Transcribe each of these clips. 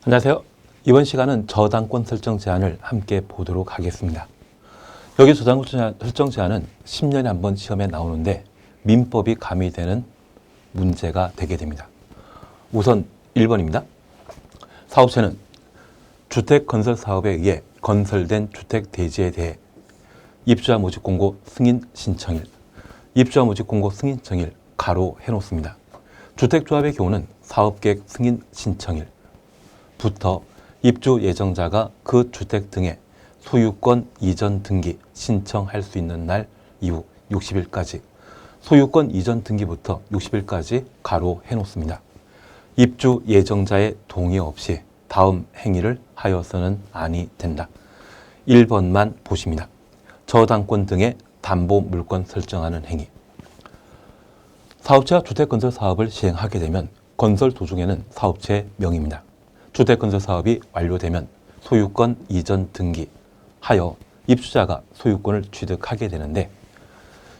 안녕하세요. 이번 시간은 저당권 설정 제한을 함께 보도록 하겠습니다. 여기 저당권 설정 제한은 10년에 한 번 시험에 나오는데 민법이 가미되는 문제가 되게 됩니다. 우선 1번입니다. 사업체는 주택건설 사업에 의해 건설된 주택 대지에 대해 입주자 모집 공고 승인 신청일, 입주자 모집 공고 승인 청일 가로 해놓습니다. 주택조합의 경우는 사업계획 승인 신청일 부터 입주 예정자가 그 주택 등의 소유권 이전 등기 신청할 수 있는 날 이후 60일까지, 소유권 이전 등기부터 60일까지 가로 해놓습니다. 입주 예정자의 동의 없이 다음 행위를 하여서는 아니 된다. 1번만 보십니다. 저당권 등의 담보 물권 설정하는 행위. 사업체가 주택건설 사업을 시행하게 되면 건설 도중에는 사업체의 명의입니다. 주택건설 사업이 완료되면 소유권 이전 등기 하여 입주자가 소유권을 취득하게 되는데,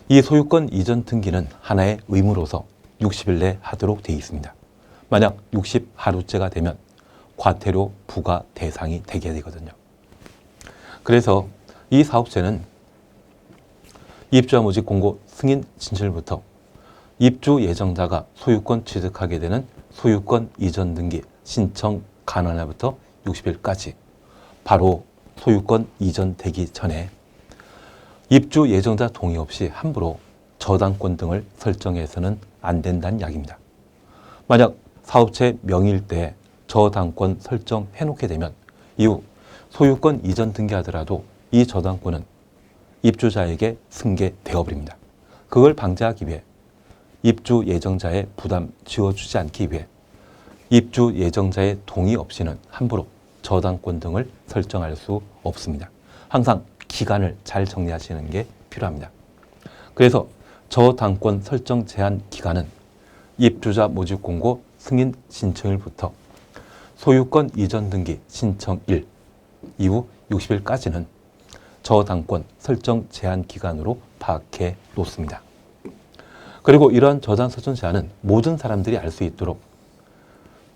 이 소유권 이전 등기는 하나의 의무로서 60일 내에 하도록 되어 있습니다. 만약 60하루째가 되면 과태료 부과 대상이 되게 되거든요. 그래서 이 사업체는 입주자 모집 공고 승인 진실부터 입주 예정자가 소유권 취득하게 되는 소유권 이전 등기 신청 가능한 날부터 60일까지 바로 소유권 이전 되기 전에 입주 예정자 동의 없이 함부로 저당권 등을 설정해서는 안 된다는 이야기입니다. 만약 사업체 명의일 때 저당권 설정해 놓게 되면 이후 소유권 이전 등기하더라도 이 저당권은 입주자에게 승계되어 버립니다. 그걸 방지하기 위해 입주 예정자의 부담 지워주지 않기 위해 입주 예정자의 동의 없이는 함부로 저당권 등을 설정할 수 없습니다. 항상 기간을 잘 정리하시는 게 필요합니다. 그래서 저당권 설정 제한 기간은 입주자 모집 공고 승인 신청일부터 소유권 이전 등기 신청일 이후 60일까지는 저당권 설정 제한 기간으로 파악해 놓습니다. 그리고 이러한 저당 설정 제한은 모든 사람들이 알 수 있도록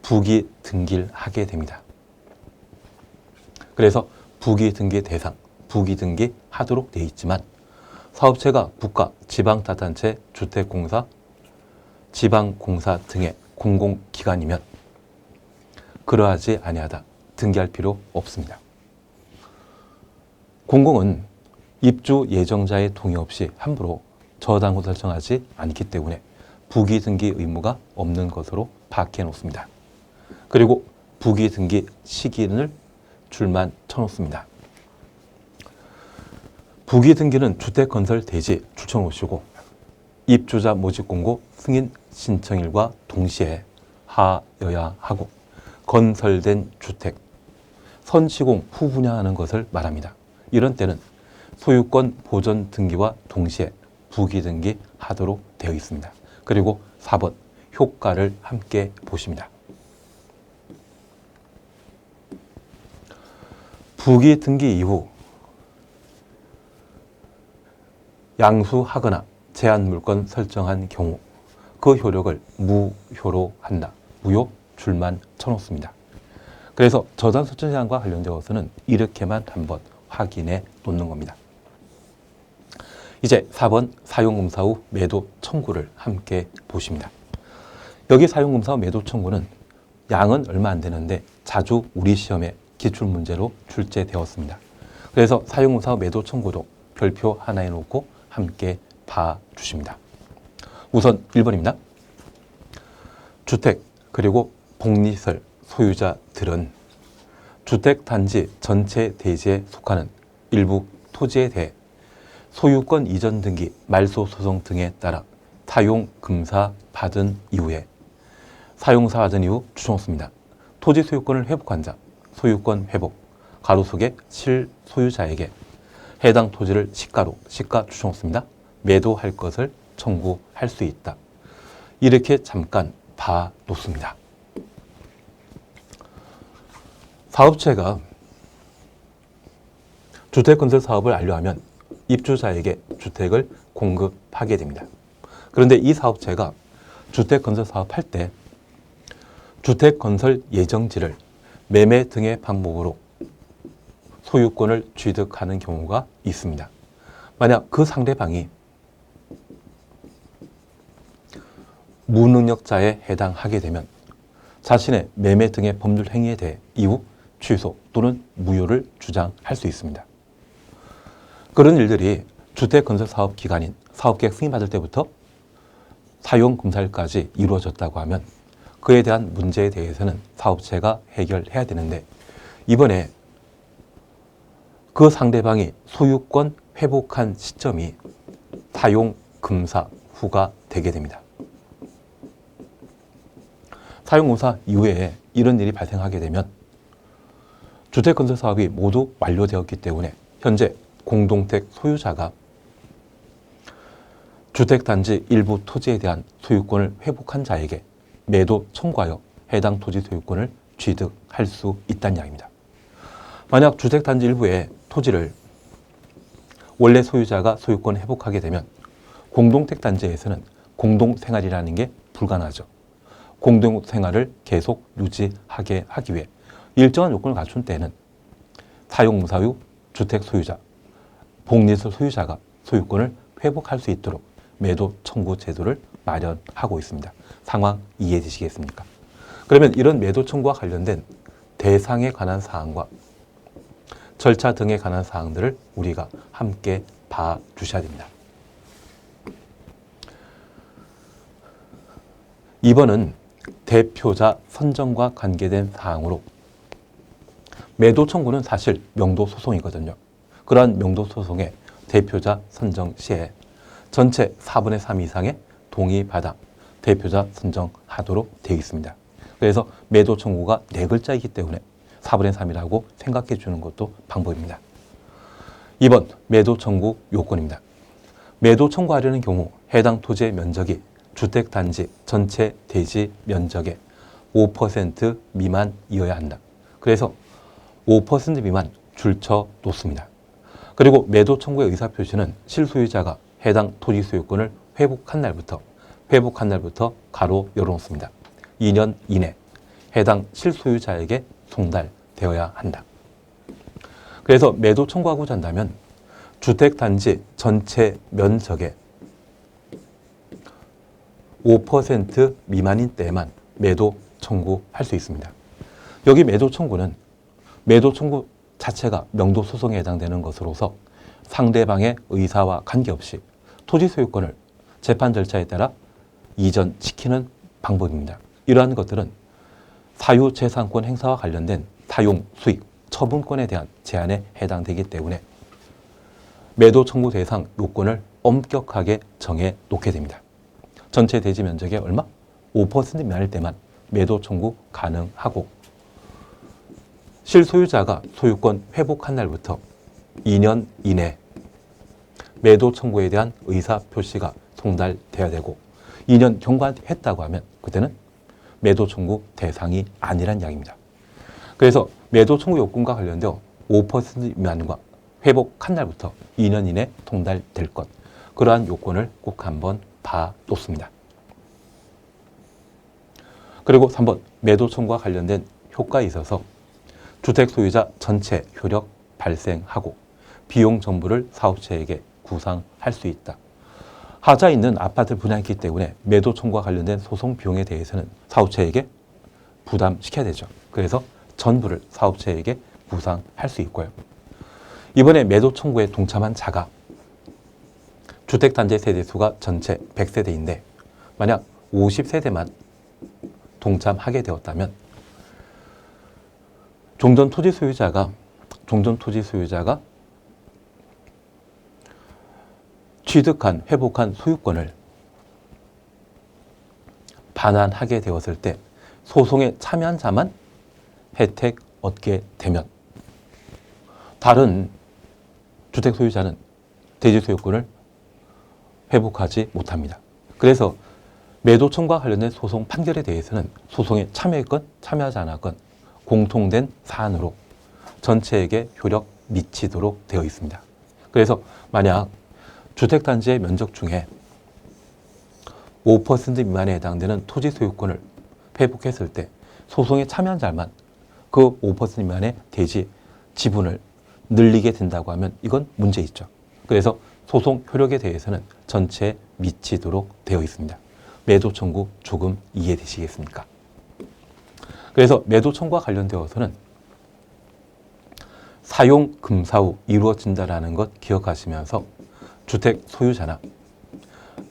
부기 등기를 하게 됩니다. 그래서 부기 등기 대상, 부기 등기 하도록 되어 있지만 사업체가 국가, 지방자치단체, 주택공사, 지방공사 등의 공공기관이면 그러하지 아니하다 등기할 필요 없습니다. 공공은 입주 예정자의 동의 없이 함부로 저당권 설정하지 않기 때문에 부기 등기 의무가 없는 것으로 파악해 놓습니다. 그리고 부기 등기 시기를 줄만 쳐놓습니다. 부기 등기는 주택건설 대지 추천오시고 입주자 모집 공고 승인 신청일과 동시에 하여야 하고 건설된 주택, 선시공 후 분양하는 것을 말합니다. 이런 때는 소유권 보전 등기와 동시에 부기 등기 하도록 되어 있습니다. 그리고 4번 효과를 함께 보십니다. 부기 등기 이후 양수하거나 제한 물권 설정한 경우 그 효력을 무효로 한다. 무효 줄만 쳐놓습니다. 그래서 저당 설정 제한과 관련되어서는 이렇게만 한번 확인해 놓는 겁니다. 이제 4번 사용검사 후 매도 청구를 함께 보십니다. 여기 사용검사 후 매도 청구는 양은 얼마 안 되는데 자주 우리 시험에 기출문제로 출제되었습니다. 그래서 사용검사 후 매도 청구도 별표 하나 해놓고 함께 봐주십니다. 우선 1번입니다. 주택 그리고 복리시설 소유자들은 주택단지 전체 대지에 속하는 일부 토지에 대해 소유권 이전 등기, 말소 소송 등에 따라 사용검사 받은 이후에 사용사 받은 이후 추천했습니다. 토지 소유권을 회복한 자, 소유권 회복, 가로 속에 실소유자에게 해당 토지를 시가로, 시가 추천했습니다. 매도할 것을 청구할 수 있다. 이렇게 잠깐 봐놓습니다. 사업체가 주택건설 사업을 완료하면 입주자에게 주택을 공급하게 됩니다. 그런데 이 사업체가 주택건설 사업할 때 주택건설 예정지를 매매 등의 방법으로 소유권을 취득하는 경우가 있습니다. 만약 그 상대방이 무능력자에 해당하게 되면 자신의 매매 등의 법률 행위에 대해 이후 취소 또는 무효를 주장할 수 있습니다. 그런 일들이 주택건설사업기간인 사업계획 승인받을 때부터 사용검사일까지 이루어졌다고 하면 그에 대한 문제에 대해서는 사업체가 해결해야 되는데, 이번에 그 상대방이 소유권 회복한 시점이 사용검사 후가 되게 됩니다. 사용검사 이후에 이런 일이 발생하게 되면 주택건설 사업이 모두 완료되었기 때문에 현재 공동택 소유자가 주택단지 일부 토지에 대한 소유권을 회복한 자에게 매도 청구하여 해당 토지 소유권을 취득할 수 있다는 이야기입니다. 만약 주택단지 일부의 토지를 원래 소유자가 소유권을 회복하게 되면 공동택단지에서는 공동생활이라는 게 불가능하죠. 공동생활을 계속 유지하게 하기 위해 일정한 요건을 갖춘 때는 사용무사 후 주택 소유자, 복리시설 소유자가 소유권을 회복할 수 있도록 매도 청구 제도를 마련하고 있습니다. 상황 이해되시겠습니까? 그러면 이런 매도 청구와 관련된 대상에 관한 사항과 절차 등에 관한 사항들을 우리가 함께 봐주셔야 됩니다. 2번은 대표자 선정과 관계된 사항으로, 매도 청구는 사실 명도 소송이거든요. 그러한 명도 소송의 대표자 선정 시에 전체 4분의 3 이상의 동의받아 대표자 선정하도록 되어 있습니다. 그래서 매도 청구가 4글자이기 때문에 4분의 3이라고 생각해 주는 것도 방법입니다. 2번 매도 청구 요건입니다. 매도 청구하려는 경우 해당 토지의 면적이 주택단지 전체 대지 면적의 5% 미만이어야 한다. 그래서 5% 미만 줄쳐 놓습니다. 그리고 매도 청구의 의사표시는 실소유자가 해당 토지 소유권을 회복한 날부터 가로 열어놓습니다. 2년 이내 해당 실소유자에게 송달되어야 한다. 그래서 매도 청구하고자 한다면 주택단지 전체 면적의 5% 미만인 때만 매도 청구할 수 있습니다. 여기 매도 청구는 매도 청구 자체가 명도 소송에 해당되는 것으로서 상대방의 의사와 관계없이 토지 소유권을 재판 절차에 따라 이전시키는 방법입니다. 이러한 것들은 사유재산권 행사와 관련된 사용, 수익, 처분권에 대한 제한에 해당되기 때문에 매도 청구 대상 요건을 엄격하게 정해 놓게 됩니다. 전체 대지 면적의 얼마? 5% 미만일 때만 매도 청구 가능하고, 실소유자가 소유권 회복한 날부터 2년 이내 매도 청구에 대한 의사 표시가 송달돼야 되고, 2년 경과했다고 하면 그때는 매도 청구 대상이 아니란 이야기입니다. 그래서 매도 청구 요건과 관련되어 5% 미만과 회복한 날부터 2년 이내 송달될 것, 그러한 요건을 꼭 한번 봐놓습니다. 그리고 3번 매도 청구와 관련된 효과에 있어서 주택 소유자 전체 효력 발생하고 비용 전부를 사업체에게 구상할 수 있다. 하자 있는 아파트를 분양했기 때문에 매도 청구와 관련된 소송 비용에 대해서는 사업체에게 부담시켜야 되죠. 그래서 전부를 사업체에게 구상할 수 있고요. 이번에 매도 청구에 동참한 자가 주택단지 세대수가 전체 100세대인데 만약 50세대만 동참하게 되었다면 종전 토지 소유자가 취득한, 회복한 소유권을 반환하게 되었을 때 소송에 참여한 자만 혜택 얻게 되면 다른 주택 소유자는 대지 소유권을 회복하지 못합니다. 그래서 매도 청구와 관련된 소송 판결에 대해서는 소송에 참여했건 참여하지 않았건 공통된 사안으로 전체에게 효력 미치도록 되어 있습니다. 그래서 만약 주택단지의 면적 중에 5% 미만에 해당되는 토지 소유권을 회복했을 때 소송에 참여한 자만 그 5% 미만의 대지 지분을 늘리게 된다고 하면 이건 문제 있죠. 그래서 소송 효력에 대해서는 전체에 미치도록 되어 있습니다. 매도 청구 조금 이해되시겠습니까? 그래서 매도 청구와 관련되어서는 사용 금사 후 이루어진다라는 것 기억하시면서 주택 소유자나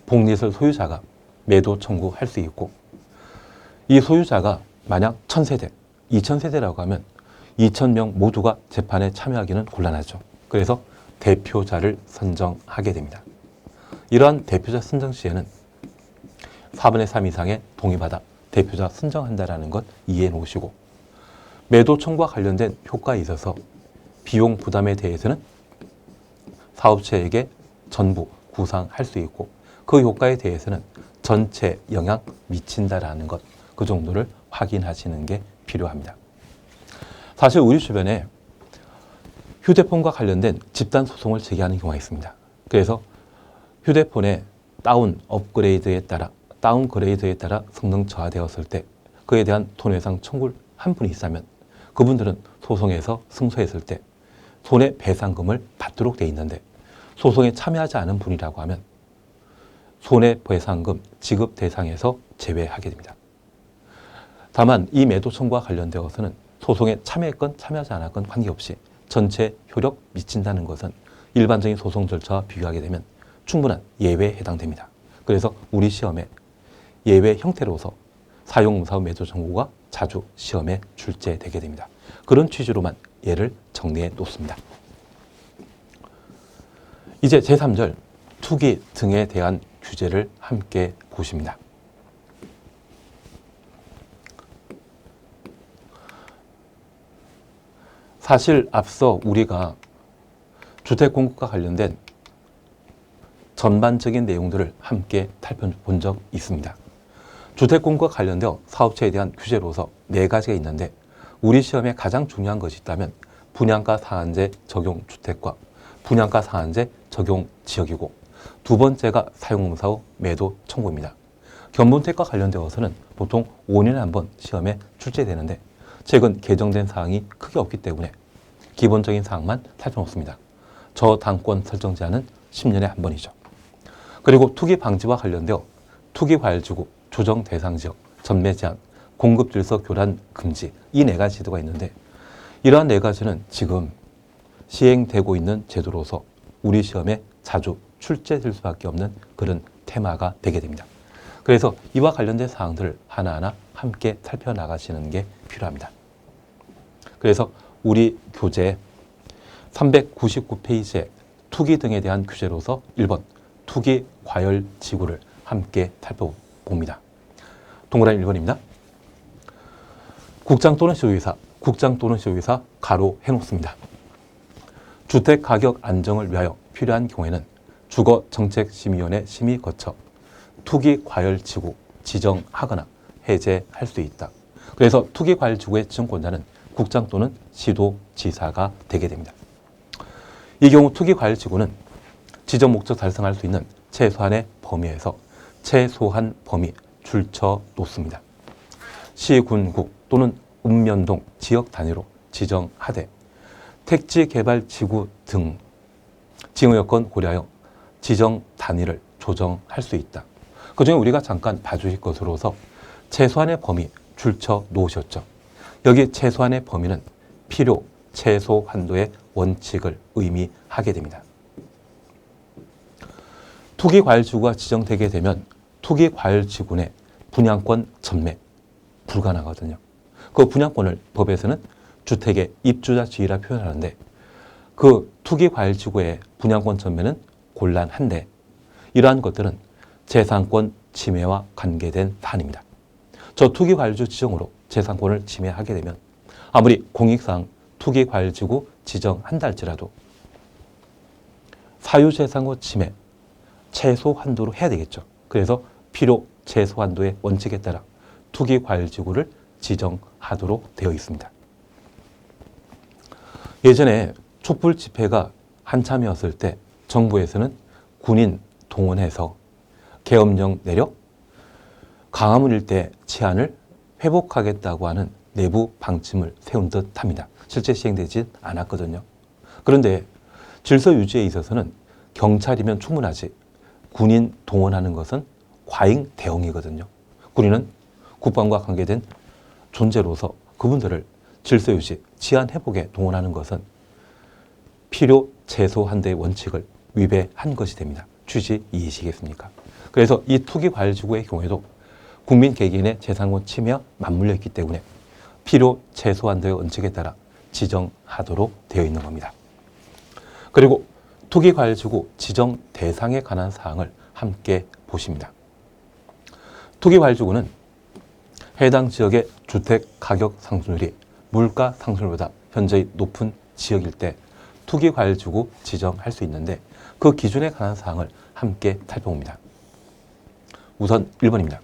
복리시설 소유자가 매도 청구할 수 있고, 이 소유자가 만약 1000세대, 2000세대라고 하면 2000명 모두가 재판에 참여하기는 곤란하죠. 그래서 대표자를 선정하게 됩니다. 이러한 대표자 선정 시에는 4분의 3 이상의 동의받아 대표자 선정한다는 것 이해해 놓으시고, 매도 청구와 관련된 효과에 있어서 비용 부담에 대해서는 사업체에게 전부 구상할 수 있고, 그 효과에 대해서는 전체 영향 미친다라는 것, 그 정도를 확인하시는 게 필요합니다. 사실 우리 주변에 휴대폰과 관련된 집단 소송을 제기하는 경우가 있습니다. 그래서 휴대폰의 다운그레이드에 따라 성능 저하되었을 때 그에 대한 손해배상 청구를 한 분이 있다면 그분들은 소송에서 승소했을 때 손해배상금을 받도록 돼 있는데, 소송에 참여하지 않은 분이라고 하면 손해배상금 지급 대상에서 제외하게 됩니다. 다만 이 매도 청구와 관련되어서는 소송에 참여했건 참여하지 않았건 관계없이 전체 효력 미친다는 것은 일반적인 소송 절차와 비교하게 되면 충분한 예외에 해당됩니다. 그래서 우리 시험에 예외 형태로서 사용무사 매도 청구가 자주 시험에 출제되게 됩니다. 그런 취지로만 예를 정리해 놓습니다. 이제 제3절 투기 등에 대한 규제를 함께 보십니다. 사실 앞서 우리가 주택공급과 관련된 전반적인 내용들을 함께 살펴본 적 있습니다. 주택공급과 관련되어 사업체에 대한 규제로서 4가지가 있는데, 우리 시험에 가장 중요한 것이 있다면 분양가 상한제 적용 주택과 분양가 상한제 적용 지역이고, 두 번째가 사용무사 후 매도 청구입니다. 견본택과 관련되어서는 보통 5년에 한 번 시험에 출제되는데, 최근 개정된 사항이 크게 없기 때문에 기본적인 사항만 살펴놓습니다. 저당권 설정 제한은 10년에 한 번이죠. 그리고 투기 방지와 관련되어 투기 과열지구, 조정 대상 지역, 전매 제한, 공급 질서 교란 금지, 이 4가지 제도가 있는데, 이러한 4가지는 지금 시행되고 있는 제도로서 우리 시험에 자주 출제될 수밖에 없는 그런 테마가 되게 됩니다. 그래서 이와 관련된 사항들을 하나하나 함께 살펴나가시는 게 필요합니다. 그래서 우리 교재 399페이지에 투기 등에 대한 규제로서 1번 투기 과열 지구를 함께 살펴봅니다. 동그라미 1번입니다. 국장 또는 시도의사 가로 해놓습니다. 주택가격 안정을 위하여 필요한 경우에는 주거정책심의위원회 심의 거쳐 투기 과열 지구 지정하거나 해제할 수 있다. 그래서 투기 과열 지구의 지정권자는 국장 또는 시도지사가 되게 됩니다. 이 경우 투기 과열 지구는 지정 목적 달성할 수 있는 최소한의 범위에서 최소한 범위 줄쳐 놓습니다. 시, 군, 국 또는 읍면동 지역 단위로 지정하되 택지 개발 지구 등 지정 여건 고려하여 지정 단위를 조정할 수 있다. 그중에 우리가 잠깐 봐주실 것으로서 최소한의 범위 줄쳐 놓으셨죠. 여기 최소한의 범위는 필요 최소 한도의 원칙을 의미하게 됩니다. 투기과열지구가 지정되게 되면 투기과열지구 내 분양권 전매 불가능하거든요. 그 분양권을 법에서는 주택의 입주자 지위라 표현하는데, 그 투기과열지구의 분양권 전매는 곤란한데, 이러한 것들은 재산권 침해와 관계된 사안입니다. 저 투기과열지구 지정으로 재산권을 침해하게 되면 아무리 공익상 투기과열지구 지정한다 할지라도 사유재산권 침해 최소 한도로 해야 되겠죠. 그래서 필요 최소 한도의 원칙에 따라 투기과열지구를 지정하도록 되어 있습니다. 예전에 촛불 집회가 한참이었을 때 정부에서는 군인 동원해서 계엄령 내려 광화문 일대 치안을 회복하겠다고 하는 내부 방침을 세운 듯 합니다. 실제 시행되지 않았거든요. 그런데 질서 유지에 있어서는 경찰이면 충분하지 군인 동원하는 것은 과잉 대응이거든요. 군인은 국방과 관계된 존재로서 그분들을 질서 유지,治安 회복에 동원하는 것은 필요 최소한도의 원칙을 위배한 것이 됩니다. 취지 이해시겠습니까? 그래서 이 투기과열지구의 경우에도 국민 개개인의 재산권 침해와 맞물려 있기 때문에 필요 최소한도의 원칙에 따라 지정하도록 되어 있는 겁니다. 그리고 투기과열지구 지정 대상에 관한 사항을 함께 보십니다. 투기과열지구는 해당 지역의 주택 가격 상승률이 물가 상승률보다 현저히 높은 지역일 때 투기과열지구 지정할 수 있는데 그 기준에 관한 사항을 함께 살펴봅니다. 우선 1번입니다.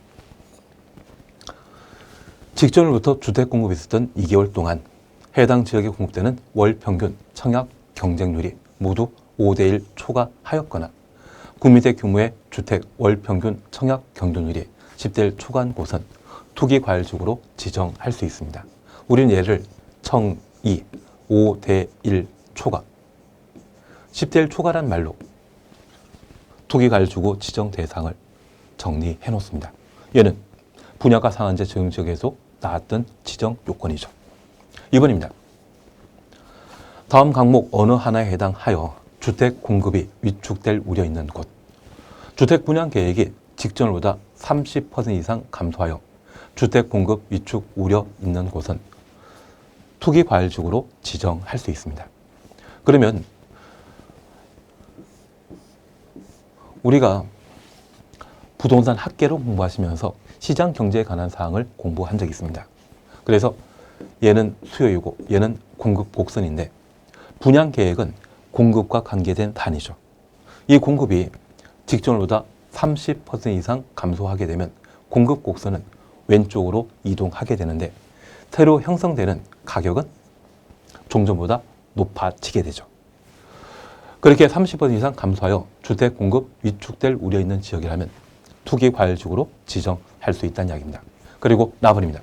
직전으로부터 주택 공급이 있었던 2개월 동안 해당 지역에 공급되는 월 평균 청약 경쟁률이 모두 5대1 초과하였거나 구미대 규모의 주택 월 평균 청약 경쟁률이 10대1 초과한 곳은 투기과열지구로 지정할 수 있습니다. 우리는 얘를 청2 5대1 초과 10대1 초과란 말로 투기과열지구 지정 대상을 정리해 놓습니다. 얘는 분양가 상한제 적용 지역에서 나왔던 지정 요건이죠. 2번입니다. 다음 항목 어느 하나에 해당하여 주택 공급이 위축될 우려 있는 곳. 주택 분양 계획이 직전보다 30% 이상 감소하여 주택 공급 위축 우려 있는 곳은 투기과열지구로 지정할 수 있습니다. 그러면 우리가 부동산 학계로 공부하시면서 시장 경제에 관한 사항을 공부한 적이 있습니다. 그래서 얘는 수요이고 얘는 공급 곡선인데 분양 계획은 공급과 관계된 단위죠. 이 공급이 직전보다 30% 이상 감소하게 되면 공급 곡선은 왼쪽으로 이동하게 되는데 새로 형성되는 가격은 종전보다 높아지게 되죠. 그렇게 30% 이상 감소하여 주택 공급 위축될 우려 있는 지역이라면 투기과열지구로 지정할 수 있다는 이야기입니다. 그리고 4번입니다.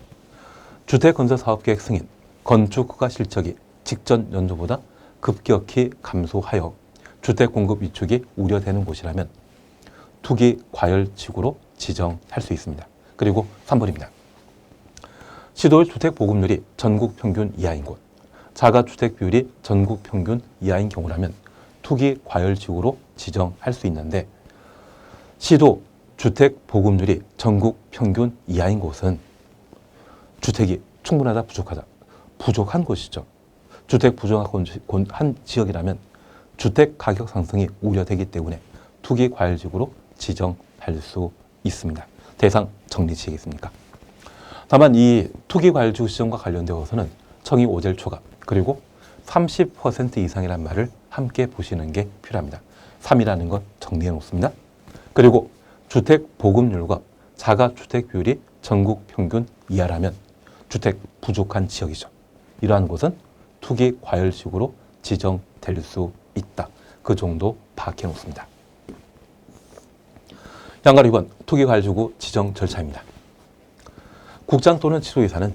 주택건설사업계획 승인, 건축 허가 실적이 직전 연도보다 급격히 감소하여 주택 공급 위축이 우려되는 곳이라면 투기과열지구로 지정할 수 있습니다. 그리고 3번입니다. 시도의 주택 보급률이 전국 평균 이하인 곳, 자가주택 비율이 전국 평균 이하인 경우라면 투기과열지구로 지정할 수 있는데 시도 주택 보급률이 전국 평균 이하인 곳은 주택이 충분하다, 부족하다. 부족한 곳이죠. 주택 부족한 한 지역이라면 주택 가격 상승이 우려되기 때문에 투기과열지구로 지정할 수 있습니다. 대상 정리지겠습니까? 다만 이 투기과열지구 지정과 관련되어서는 청이 5대1 초과 그리고 30% 이상이라는 말을 함께 보시는 게 필요합니다. 3이라는 것 정리해 놓습니다. 그리고 주택 보급률과 자가주택 비율이 전국 평균 이하라면 주택 부족한 지역이죠. 이러한 곳은 투기과열지구로 지정될 수 있다. 그 정도 파악해 놓습니다. 양가로 2번 투기과열지구 지정 절차입니다. 국장 또는 지도이사는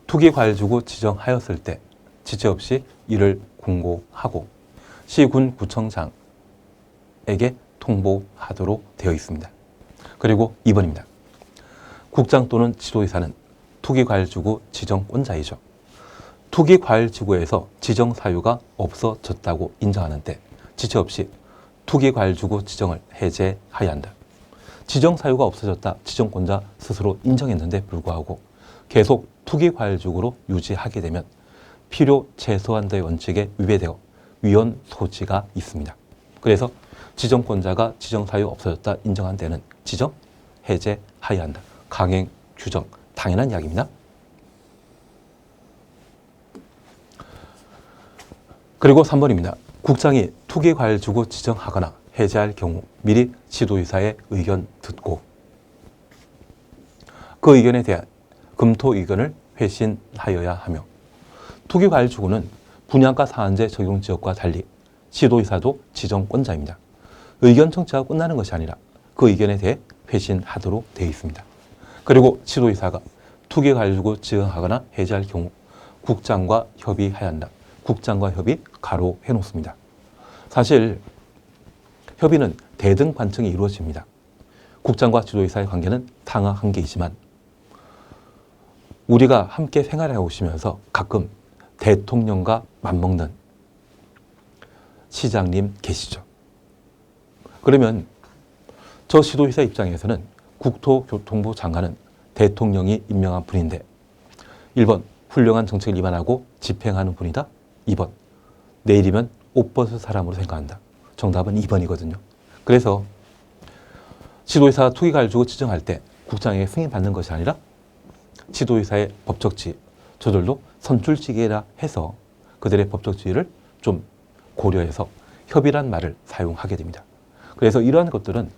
투기과열지구 지정하였을 때 지체 없이 이를 공고하고 시군 구청장에게 통보하도록 되어 있습니다. 그리고 2번입니다. 국장 또는 지도이사는 투기과열지구 지정권자이죠. 투기과열지구에서 지정 사유가 없어졌다고 인정하는 때 지체 없이 투기과열지구 지정을 해제해야 한다. 지정 사유가 없어졌다. 지정권자 스스로 인정했는데 불구하고 계속 투기과열지구로 유지하게 되면 필요 최소한도의 원칙에 위배되어 위헌 소지가 있습니다. 그래서 지정권자가 지정 사유 없어졌다 인정한 때는 지정 해제해야 한다. 강행 규정 당연한 이야기입니다. 그리고 3번입니다. 국장이 투기과열지구 지정하거나 해제할 경우 미리 지도이사의 의견 듣고 그 의견에 대한 검토 의견을 회신하여야 하며 투기과열지구는 분양가 상한제 적용 지역과 달리 지도이사도 지정권자입니다. 의견 청취가 끝나는 것이 아니라 그 의견에 대해 회신하도록 되어 있습니다. 그리고 지도이사가 투기과열지구 지정하거나 해제할 경우 국장과 협의해야 한다. 국장과 협의 가로해 놓습니다. 사실 협의는 대등반청이 이루어집니다. 국장과 지도이사의 관계는 상하 한계이지만 우리가 함께 생활해 오시면서 가끔 대통령과 맞먹는 시장님 계시죠. 그러면 저 지도이사 입장에서는 국토교통부 장관은 대통령이 임명한 분인데 1번 훌륭한 정책을 입안하고 집행하는 분이다. 2번 내일이면 옷 벗을 사람으로 생각한다. 정답은 2번이거든요. 그래서 지도이사가 투기과열지구 지정할 때 국장에게 승인받는 것이 아니라 지도이사의 법적 지위, 저절로 선출직이라 해서 그들의 법적 지위를 좀 고려해서 협의란 말을 사용하게 됩니다. 그래서 이러한 것들은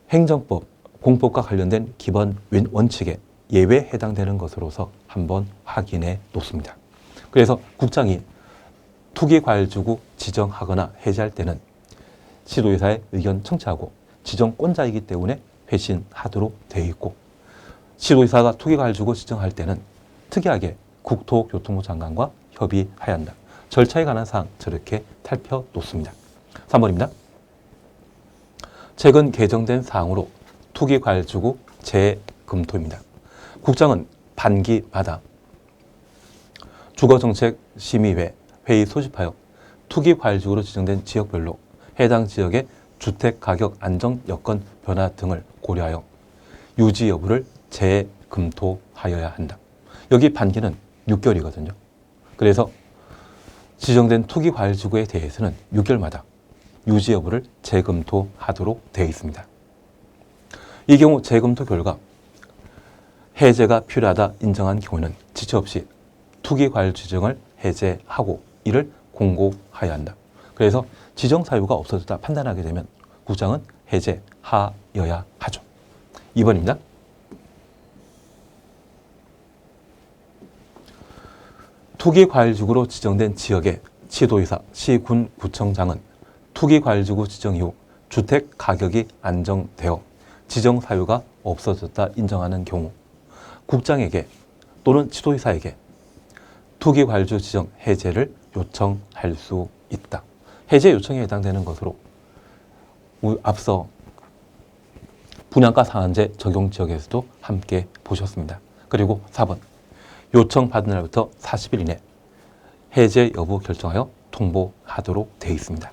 행정법, 공법과 관련된 기본 원칙에 예외에 해당되는 것으로서 한번 확인해 놓습니다. 그래서 국장이 투기과열지구 지정하거나 해제할 때는 지도이사의 의견 청취하고 지정권자이기 때문에 회신하도록 되어 있고 지도이사가 투기과열지구 지정할 때는 특이하게 국토교통부 장관과 협의해야 한다. 절차에 관한 사항 저렇게 살펴놓습니다. 3번입니다. 최근 개정된 사항으로 투기과열지구 재검토입니다. 국장은 반기마다 주거정책심의회 회의 소집하여 투기과열지구로 지정된 지역별로 해당 지역의 주택가격 안정 여건 변화 등을 고려하여 유지 여부를 재검토하여야 한다. 여기 반기는 6개월이거든요. 그래서 지정된 투기과열지구에 대해서는 6개월마다 유지 여부를 재검토하도록 되어 있습니다. 이 경우 재검토 결과 해제가 필요하다 인정한 경우는 지체 없이 투기과열 지정을 해제하고 이를 공고하여야 한다. 그래서 지정 사유가 없어졌다 판단하게 되면 국장은 해제하여야 하죠. 2번입니다. 투기과열지구로 지정된 지역의 시도의사, 시군 구청장은 투기과열지구 지정 이후 주택 가격이 안정되어 지정 사유가 없어졌다 인정하는 경우 국장에게 또는 지도이사에게 투기과열지구 지정 해제를 요청할 수 있다. 해제 요청에 해당되는 것으로 앞서 분양가 상한제 적용 지역에서도 함께 보셨습니다. 그리고 4번 요청받은 날부터 40일 이내 해제 여부 결정하여 통보하도록 되어 있습니다.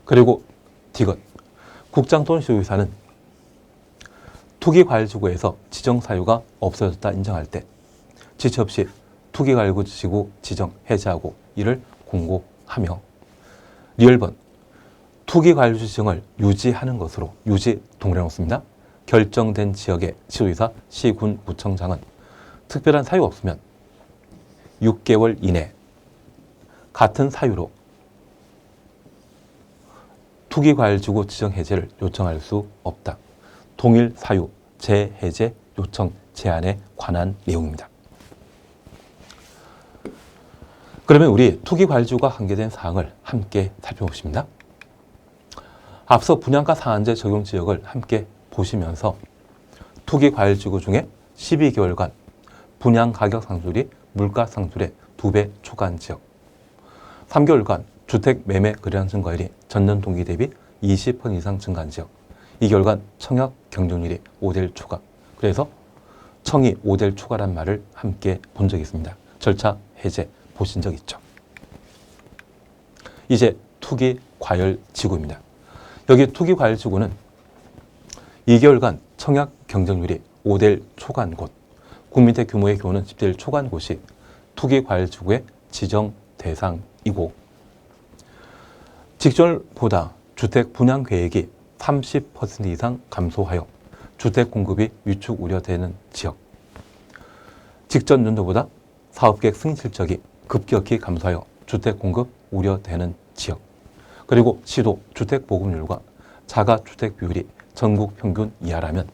그리고 D건 국장 또는 지도이사는 투기과열지구에서 지정 사유가 없어졌다 인정할 때 지체 없이 투기과열지구 지정 해제하고 이를 공고하며 리얼번 투기과열지구 지정을 유지하는 것으로 유지 동일해 놓습니다. 결정된 지역의 지도이사, 시군, 구청장은 특별한 사유 없으면 6개월 이내 같은 사유로 투기과열지구 지정 해제를 요청할 수 없다. 동일 사유 재해제 요청 제한에 관한 내용입니다. 그러면 우리 투기과열지구와 관계된 사항을 함께 살펴보십니다. 앞서 분양가 상한제 적용 지역을 함께 보시면서 투기과열지구 중에 12개월간 분양가격 상승률이 물가 상승률의 2배 초과한 지역, 3개월간 주택 매매 거래량 증가율이 전년 동기 대비 20% 이상 증가한 지역, 2개월간 청약 경쟁률이 5대1 초과. 그래서 청이 5대1 초과란 말을 함께 본 적이 있습니다. 절차 해제 보신 적 있죠. 이제 투기과열지구입니다. 여기 투기과열지구는 2개월간 청약 경쟁률이 5대1 초과한 곳, 국민택 규모의 경우는 10대1 초과한 곳이 투기과열지구의 지정 대상이고 직전보다 주택 분양 계획이 30% 이상 감소하여 주택 공급이 위축 우려되는 지역, 직전 연도보다 사업계획 승인 실적이 급격히 감소하여 주택 공급 우려되는 지역, 그리고 시도 주택 보급률과 자가주택 비율이 전국 평균 이하라면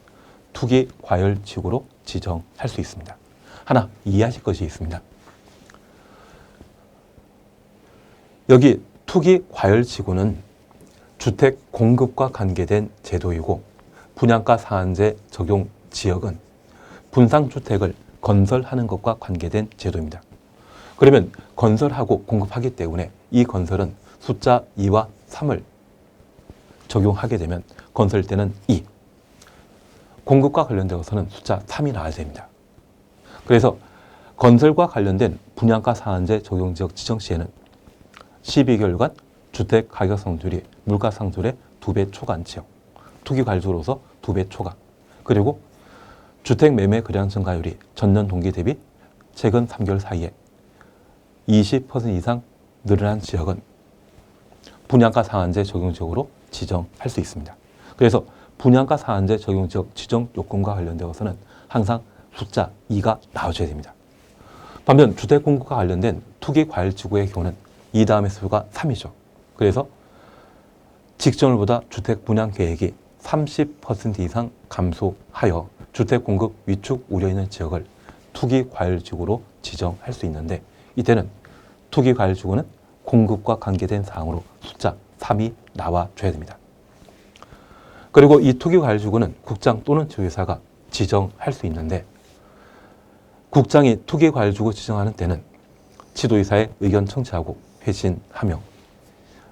투기과열지구로 지정할 수 있습니다. 하나 이해하실 것이 있습니다. 여기 투기과열지구는 주택 공급과 관계된 제도이고 분양가 상한제 적용 지역은 분상주택을 건설하는 것과 관계된 제도입니다. 그러면 건설하고 공급하기 때문에 이 건설은 숫자 2와 3을 적용하게 되면 건설 때는 2, 공급과 관련되어서는 숫자 3이 나와야 됩니다. 그래서 건설과 관련된 분양가 상한제 적용지역 지정 시에는 12개월간 주택 가격 상승률이 물가 상승률의 2배 초과한 지역, 투기 과열지구로서 2배 초과, 그리고 주택 매매 거래량 증가율이 전년 동기 대비 최근 3개월 사이에 20% 이상 늘어난 지역은 분양가 상한제 적용 지역으로 지정할 수 있습니다. 그래서 분양가 상한제 적용 지역 지정 요건과 관련되어서는 항상 숫자 2가 나와줘야 됩니다. 반면 주택 공급과 관련된 투기 과열 지구의 경우는 2 다음의 수가 3이죠. 그래서 직전월보다 주택 분양 계획이 30% 이상 감소하여 주택 공급 위축 우려 있는 지역을 투기 과열 지구로 지정할 수 있는데, 이때는 투기 과열 지구는 공급과 관계된 사항으로 숫자 3이 나와줘야 됩니다. 그리고 이 투기 과열 지구는 국장 또는 지도의사가 지정할 수 있는데, 국장이 투기 과열 지구 지정하는 때는 지도의사의 의견 청취하고 회신하며,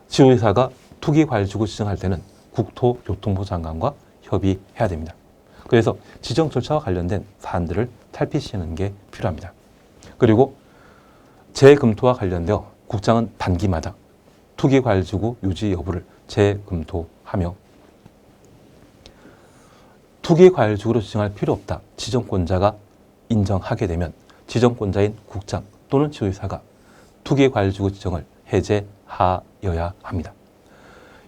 지도의사가 투기 과열 지구 지정할 때는 국토교통부 장관과 협의해야 됩니다. 그래서 지정 절차와 관련된 사안들을 살피시는 게 필요합니다. 그리고 재검토와 관련되어 국장은 단기마다 투기 과열 지구 유지 여부를 재검토하며, 투기 과열 지구로 지정할 필요 없다 지정권자가 인정하게 되면 지정권자인 국장 또는 지도의사가 투기 과열 지구 지정을 해제하여야 합니다.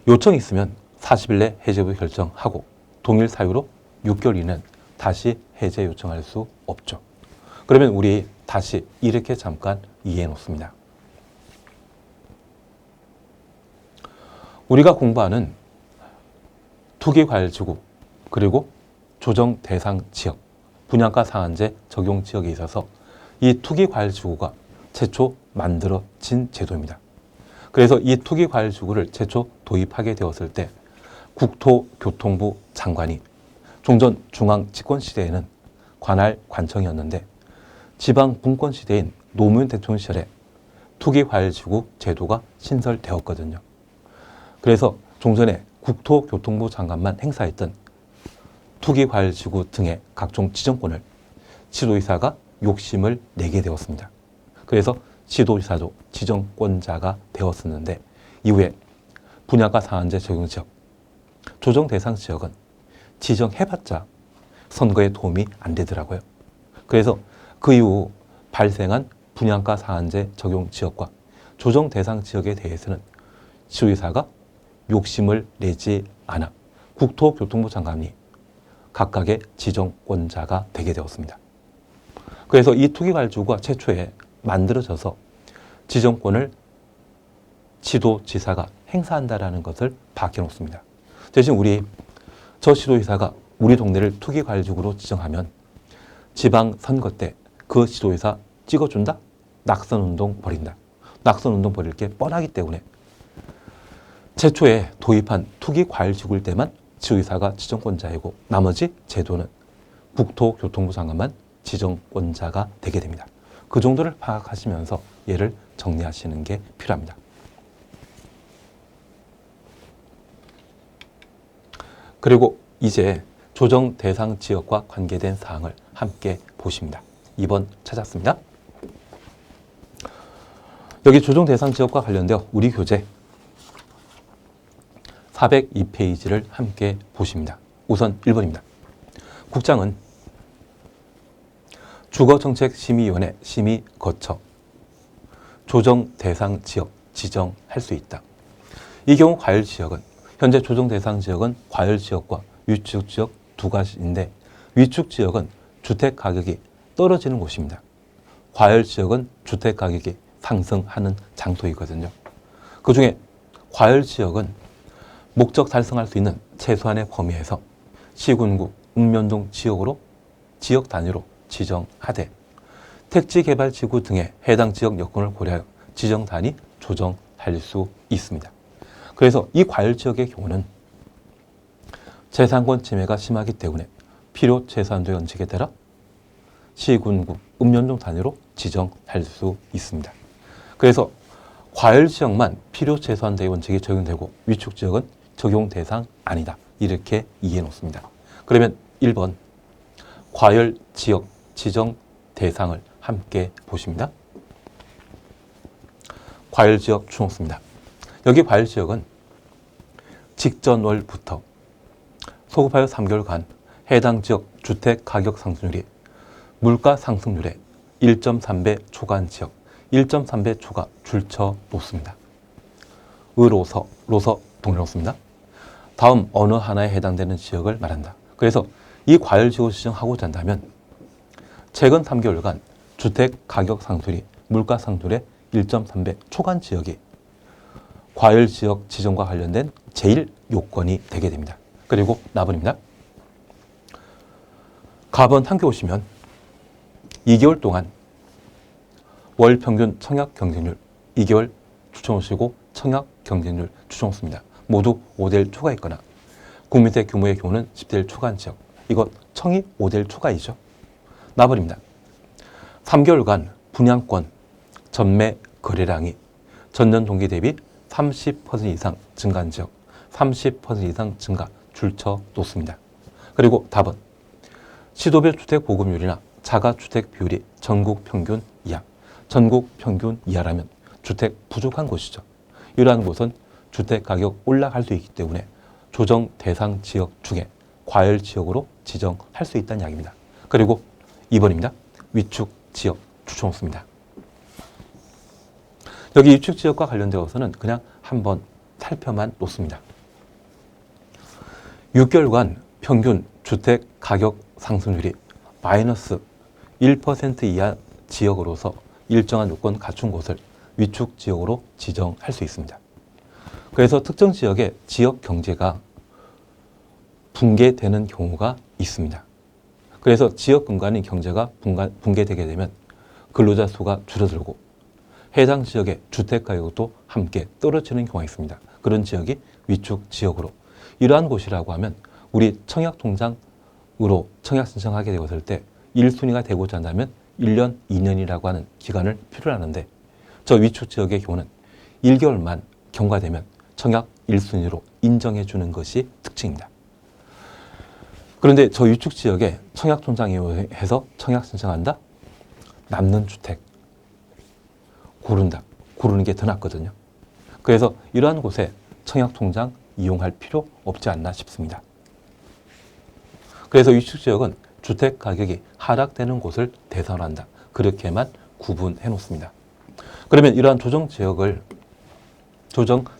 요청이 있으면 40일 내 해제 여부 결정하고 동일 사유로 6개월 이내는 다시 해제 요청할 수 없죠. 그러면 우리 다시 이렇게 잠깐 이해해 놓습니다. 우리가 공부하는 투기 과열 지구 그리고 조정 대상 지역, 분양가 상한제 적용 지역에 있어서 이 투기 과열 지구가 최초 만들어진 제도입니다. 그래서 이 투기 과열 지구를 최초 도입하게 되었을 때 국토교통부 장관이 종전 중앙 집권 시대에는 관할 관청이었는데, 지방 분권 시대인 노무현 대통령 시절에 투기 과열 지구 제도가 신설되었거든요. 그래서 종전에 국토교통부 장관만 행사했던 투기 과열 지구 등의 각종 지정권을 지도의사가 욕심을 내게 되었습니다. 그래서 지도의사도 지정권자가 되었었는데, 이후에 분양가 상한제 적용 지역, 조정 대상 지역은 지정해봤자 선거에 도움이 안 되더라고요. 그래서 그 이후 발생한 분양가 상한제 적용 지역과 조정 대상 지역에 대해서는 지도의사가 욕심을 내지 않아 국토교통부 장관이 각각의 지정권자가 되게 되었습니다. 그래서 이 투기과열지구가 최초에 만들어져서 지정권을 지도지사가 행사한다라는 것을 밝혀놓습니다. 대신 저 지도의사가 우리 동네를 투기과열지구로 지정하면 지방선거 때 그 지도의사 찍어준다? 낙선운동 벌인다. 낙선운동 벌일 게 뻔하기 때문에 최초에 도입한 투기과열지구일 때만 지도의사가 지정권자이고 나머지 제도는 국토교통부 장관만 지정권자가 되게 됩니다. 그 정도를 파악하시면서 얘를 정리하시는 게 필요합니다. 그리고 이제 조정 대상 지역과 관계된 사항을 함께 보십니다. 2번 찾았습니다. 여기 조정 대상 지역과 관련되어 우리 교재 402페이지를 함께 보십니다. 우선 1번입니다. 국장은 주거정책심의위원회 심의 거쳐 조정 대상 지역 지정할 수 있다. 이 경우 과열지역은, 현재 조정 대상 지역은 과열지역과 위축지역 두 가지인데, 위축지역은 주택가격이 떨어지는 곳입니다. 과열지역은 주택가격이 상승하는 장소이거든요. 그 중에 과열지역은 목적 달성할 수 있는 최소한의 범위에서 시군구, 읍면동 지역으로 지역 단위로 지정하되 택지개발지구 등의 해당 지역 여건을 고려하여 지정 단위 조정할 수 있습니다. 그래서 이 과열 지역의 경우는 재산권 침해가 심하기 때문에 필요 최소한도의 원칙에 따라 시군구, 읍면동 단위로 지정할 수 있습니다. 그래서 과열 지역만 필요 최소한도의 원칙이 적용되고 위축 지역은 적용 대상 아니다. 이렇게 이해해 놓습니다. 그러면 1번 과열 지역 지정 대상을 함께 보십니다. 과열 지역 추론수입니다. 여기 과열 지역은 직전월부터 소급하여 3개월간 해당 지역 주택 가격 상승률이 물가 상승률의 1.3배 초과한 지역, 1.3배 초과 줄쳐 놓습니다. 의로서, 로서 동일놓습니다. 다음 어느 하나에 해당되는 지역을 말한다. 그래서 이 과열 지역을 지정하고자 한다면 최근 3개월간 주택 가격 상승률이 물가 상승률의 1.3배 초과한 지역이 과열 지역 지정과 관련된 제1 요건이 되게 됩니다. 그리고 나번입니다. 가번 함께 오시면 2개월 동안 월 평균 청약 경쟁률 2개월 추천오시고 청약 경쟁률 추천오습니다. 모두 5대1 초과했거나 국민세 규모의 경우는 10대1 초과한 지역. 이것 청이 5대1 초과이죠. 나버립니다. 3개월간 분양권 전매 거래량이 전년 동기 대비 30% 이상 증가한 지역, 30% 이상 증가 줄쳐 놓습니다. 그리고 답은 시도별 주택 보급률이나 자가주택 비율이 전국 평균 이하, 전국 평균 이하라면 주택 부족한 곳이죠. 이러한 곳은 주택 가격 올라갈 수 있기 때문에 조정 대상 지역 중에 과열 지역으로 지정할 수 있다는 이야기입니다. 그리고 2번입니다. 위축 지역 추천없습니다. 여기 위축 지역과 관련되어서는 그냥 한번 살펴만 놓습니다. 6개월간 평균 주택 가격 상승률이 마이너스 1% 이하 지역으로서 일정한 요건 갖춘 곳을 위축 지역으로 지정할 수 있습니다. 그래서 특정 지역의 지역 경제가 붕괴되는 경우가 있습니다. 그래서 지역 근간인 경제가 붕괴되게 되면 근로자 수가 줄어들고 해당 지역의 주택 가격도 함께 떨어지는 경우가 있습니다. 그런 지역이 위축 지역으로 이러한 곳이라고 하면 우리 청약통장으로 청약 신청하게 되었을 때 1순위가 되고자 한다면 1년, 2년이라고 하는 기간을 필요로 하는데 저 위축 지역의 경우는 1개월만 경과되면 청약 1순위로 인정해 주는 것이 특징입니다. 그런데 저 위축 지역에 청약통장에서 청약 신청한다? 남는 주택 고른다. 고르는 게 더 낫거든요. 그래서 이러한 곳에 청약통장 이용할 필요 없지 않나 싶습니다. 그래서 위축 지역은 주택 가격이 하락되는 곳을 대상으로 한다. 그렇게만 구분해 놓습니다. 그러면 이러한 조정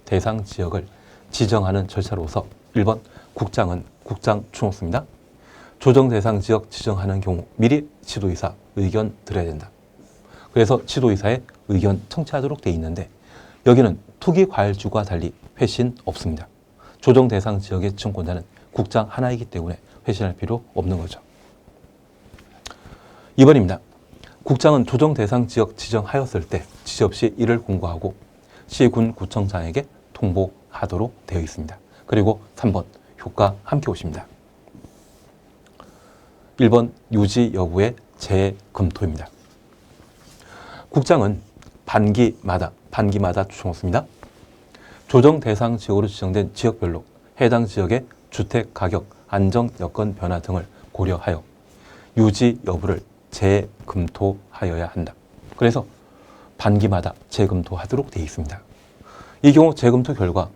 대상 지역을 지정하는 절차로서 1번 국장은 국장 추놓습니다. 조정 대상 지역 지정하는 경우 미리 시도의사 의견 드려야 된다. 그래서 시도의사의 의견 청취하도록 되어 있는데 여기는 투기 과열지구와 달리 회신 없습니다. 조정 대상 지역의 지정권자는 국장 하나이기 때문에 회신할 필요 없는 거죠. 2번입니다. 국장은 조정 대상 지역 지정하였을 때 지시 없이 이를 공고하고 시군 구청장에게 통보하도록 되어 있습니다. 그리고 3번 효과 함께 오십니다. 1번 유지 여부의 재검토입니다. 국장은 반기마다 추천없습니다. 조정 대상 지역으로 지정된 지역별로 해당 지역의 주택 가격, 안정 여건 변화 등을 고려하여 유지 여부를 재검토하여야 한다. 그래서 반기마다 재검토하도록 되어 있습니다. 이 경우 재검토 결과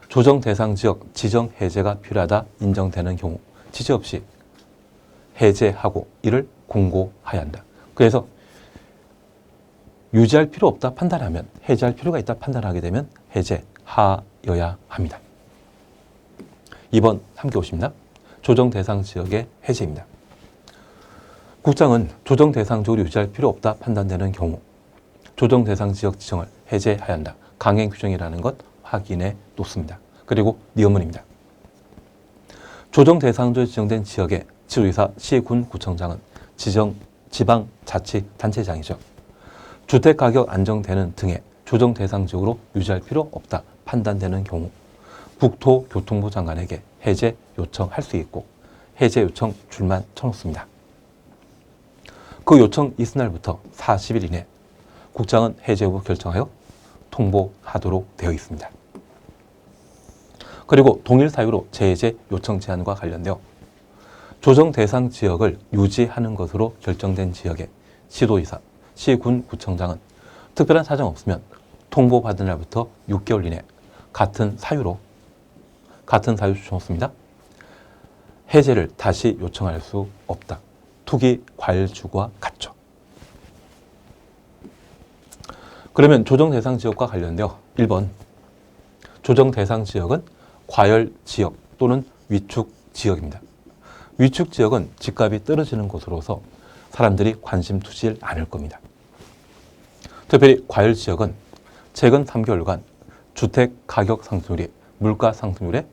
조정 대상 지역 지정 해제가 필요하다 인정되는 경우 지시 없이 해제하고 이를 공고해야 한다. 그래서 유지할 필요 없다 판단하면 해제할 필요가 있다 판단하게 되면 해제하여야 합니다. 2번 함께 오십니다. 조정 대상 지역의 해제입니다. 국장은 조정 대상 지역을 유지할 필요 없다 판단되는 경우 조정 대상 지역 지정을 해제해야 한다. 강행 규정이라는 것 확인해 놓습니다. 그리고 니어문입니다. 조정 대상지로 지정된 지역의 지도의사, 시군 구청장은 지방자치단체장이죠. 주택가격 안정되는 등의 조정 대상 지역으로 유지할 필요 없다 판단되는 경우 국토교통부 장관에게 해제 요청할 수 있고 해제 요청 줄만 쳐놓습니다. 그 요청 있을날부터 40일 이내 국장은 해제 여부 결정하여 통보하도록 되어 있습니다. 그리고 동일 사유로 재해제 요청 제한과 관련되어 조정 대상 지역을 유지하는 것으로 결정된 지역의 시도지사, 시군구청장은 특별한 사정 없으면 통보받은 날부터 6개월 이내 같은 사유 주셨습니다. 해제를 다시 요청할 수 없다. 투기 과열 주구와 같죠. 그러면 조정 대상 지역과 관련되어 1번 조정 대상 지역은 과열 지역 또는 위축 지역입니다. 위축 지역은 집값이 떨어지는 곳으로서 사람들이 관심 두질 않을 겁니다. 특별히 과열 지역은 최근 3개월간 주택 가격 상승률이 물가 상승률의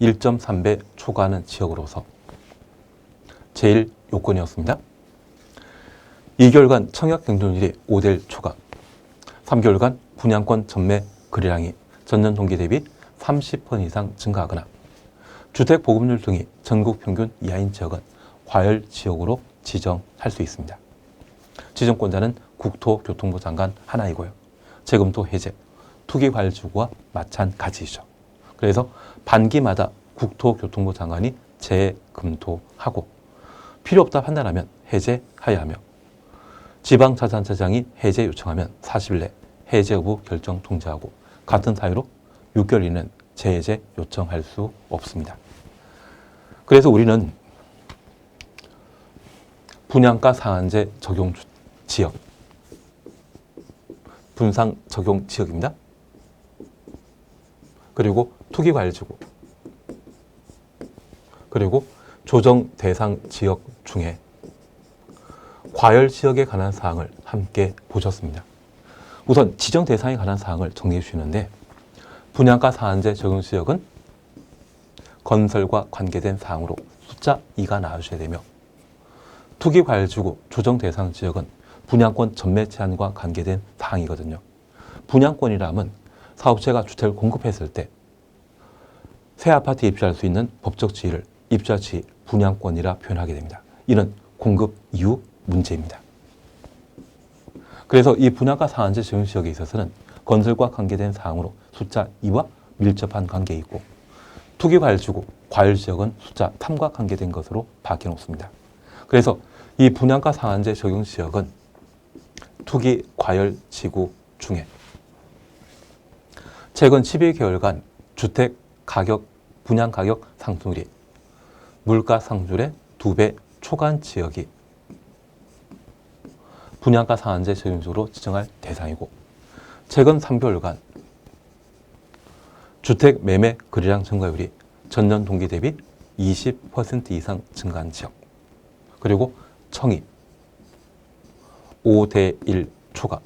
1.3배 초과하는 지역으로서 제일 요건이었습니다. 2개월간 청약 경쟁률이 5대1 초과, 3개월간 분양권 전매 거래량이 전년 동기 대비 30% 이상 증가하거나 주택 보급률 등이 전국 평균 이하인 지역은 과열 지역으로 지정할 수 있습니다. 지정권자는 국토교통부 장관 하나이고요. 재검토 해제, 투기 과열 지구와 마찬가지이죠. 그래서 반기마다 국토교통부 장관이 재검토하고 필요 없다 판단하면 해제하여야 하며 지방자치단체장이 해제 요청하면 40일 내 해제 여부 결정 통지하고 같은 사유로 6개월 이내는 재해제 요청할 수 없습니다. 그래서 우리는 분양가 상한제 적용 지역, 분상 적용 지역입니다. 그리고 투기과열지구, 그리고 조정 대상 지역 중에 과열 지역에 관한 사항을 함께 보셨습니다. 우선 지정 대상에 관한 사항을 정리해 주시는데 분양가 상한제 적용 지역은 건설과 관계된 사항으로 숫자 2가 나와주셔야 되며 투기과열지구 조정 대상 지역은 분양권 전매 제한과 관계된 사항이거든요. 분양권이라면 사업체가 주택을 공급했을 때 새 아파트에 입주할 수 있는 법적 지위를 입주자 지위 분양권이라 표현하게 됩니다. 이는 공급 이후 문제입니다. 그래서 이 분양가 상한제 적용 지역에 있어서는 건설과 관계된 사항으로 숫자 2와 밀접한 관계에 있고 투기과열지구, 과열지역은 숫자 3과 관계된 것으로 바뀌어놓습니다. 그래서 이 분양가 상한제 적용 지역은 투기과열지구 중에 최근 12개월간 주택 가격, 분양 가격 상승률이 물가 상승률의 2배 초과한 지역이 분양가 상한제 적용지역으로 지정할 대상이고 최근 3개월간 주택 매매 거래량 증가율이 전년 동기 대비 20% 이상 증가한 지역, 그리고 청이 5대1 초과,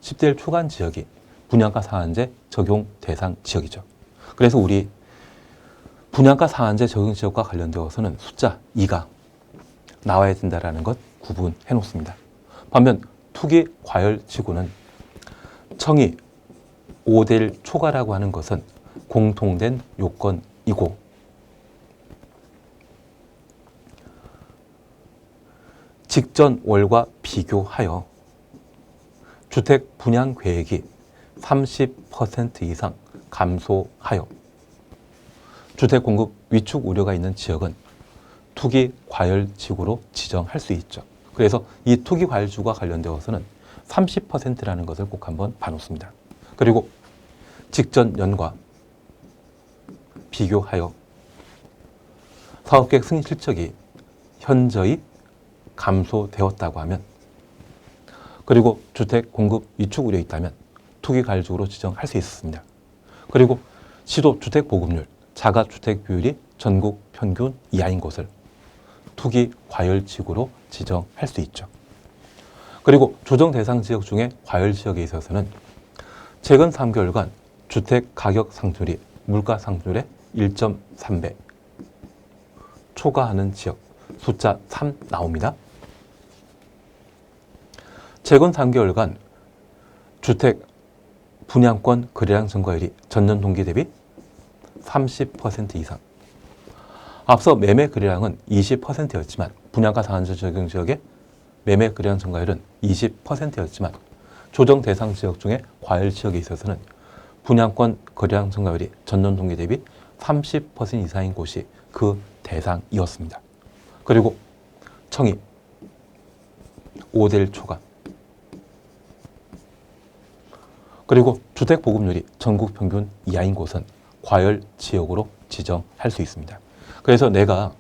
10대1 초과한 지역이 분양가 상한제 적용 대상 지역이죠. 그래서 우리 분양가 상한제 적용 지역과 관련되어서는 숫자 2가 나와야 된다는 것 구분해 놓습니다. 반면 투기 과열 지구는 청이 5대1 초과라고 하는 것은 공통된 요건이고 직전 월과 비교하여 주택 분양 계획이 30% 이상 감소하여 주택 공급 위축 우려가 있는 지역은 투기 과열 지구로 지정할 수 있죠. 그래서 이 투기 과열 지구와 관련되어서는 30%라는 것을 꼭 한번 봐놓습니다. 그리고 직전 연과 비교하여 사업계획 승인 실적이 현저히 감소되었다고 하면, 그리고 주택 공급 위축 우려 있다면 투기 과열지구로 지정할 수 있었습니다. 그리고 시도 주택 보급률, 자가 주택 비율이 전국 평균 이하인 곳을 투기 과열지구로 지정할 수 있죠. 그리고 조정 대상 지역 중에 과열 지역에 있어서는 최근 3개월간 주택 가격 상승률이 물가 상승률의 1.3배 초과하는 지역, 숫자 3 나옵니다. 최근 3개월간 주택 분양권 거래량 증가율이 전년 동기 대비 30% 이상. 앞서 매매 거래량은 20%였지만 분양가 상한제 적용 지역의 매매 거래량 증가율은 20%였지만 조정 대상 지역 중에 과열 지역에 있어서는 분양권 거래량 증가율이 전년 동기 대비 30% 이상인 곳이 그 대상이었습니다. 그리고 청이 5대1 초과. 그리고 주택 보급률이 전국 평균 이하인 곳은 과열 지역으로 지정할 수 있습니다. 그래서 내가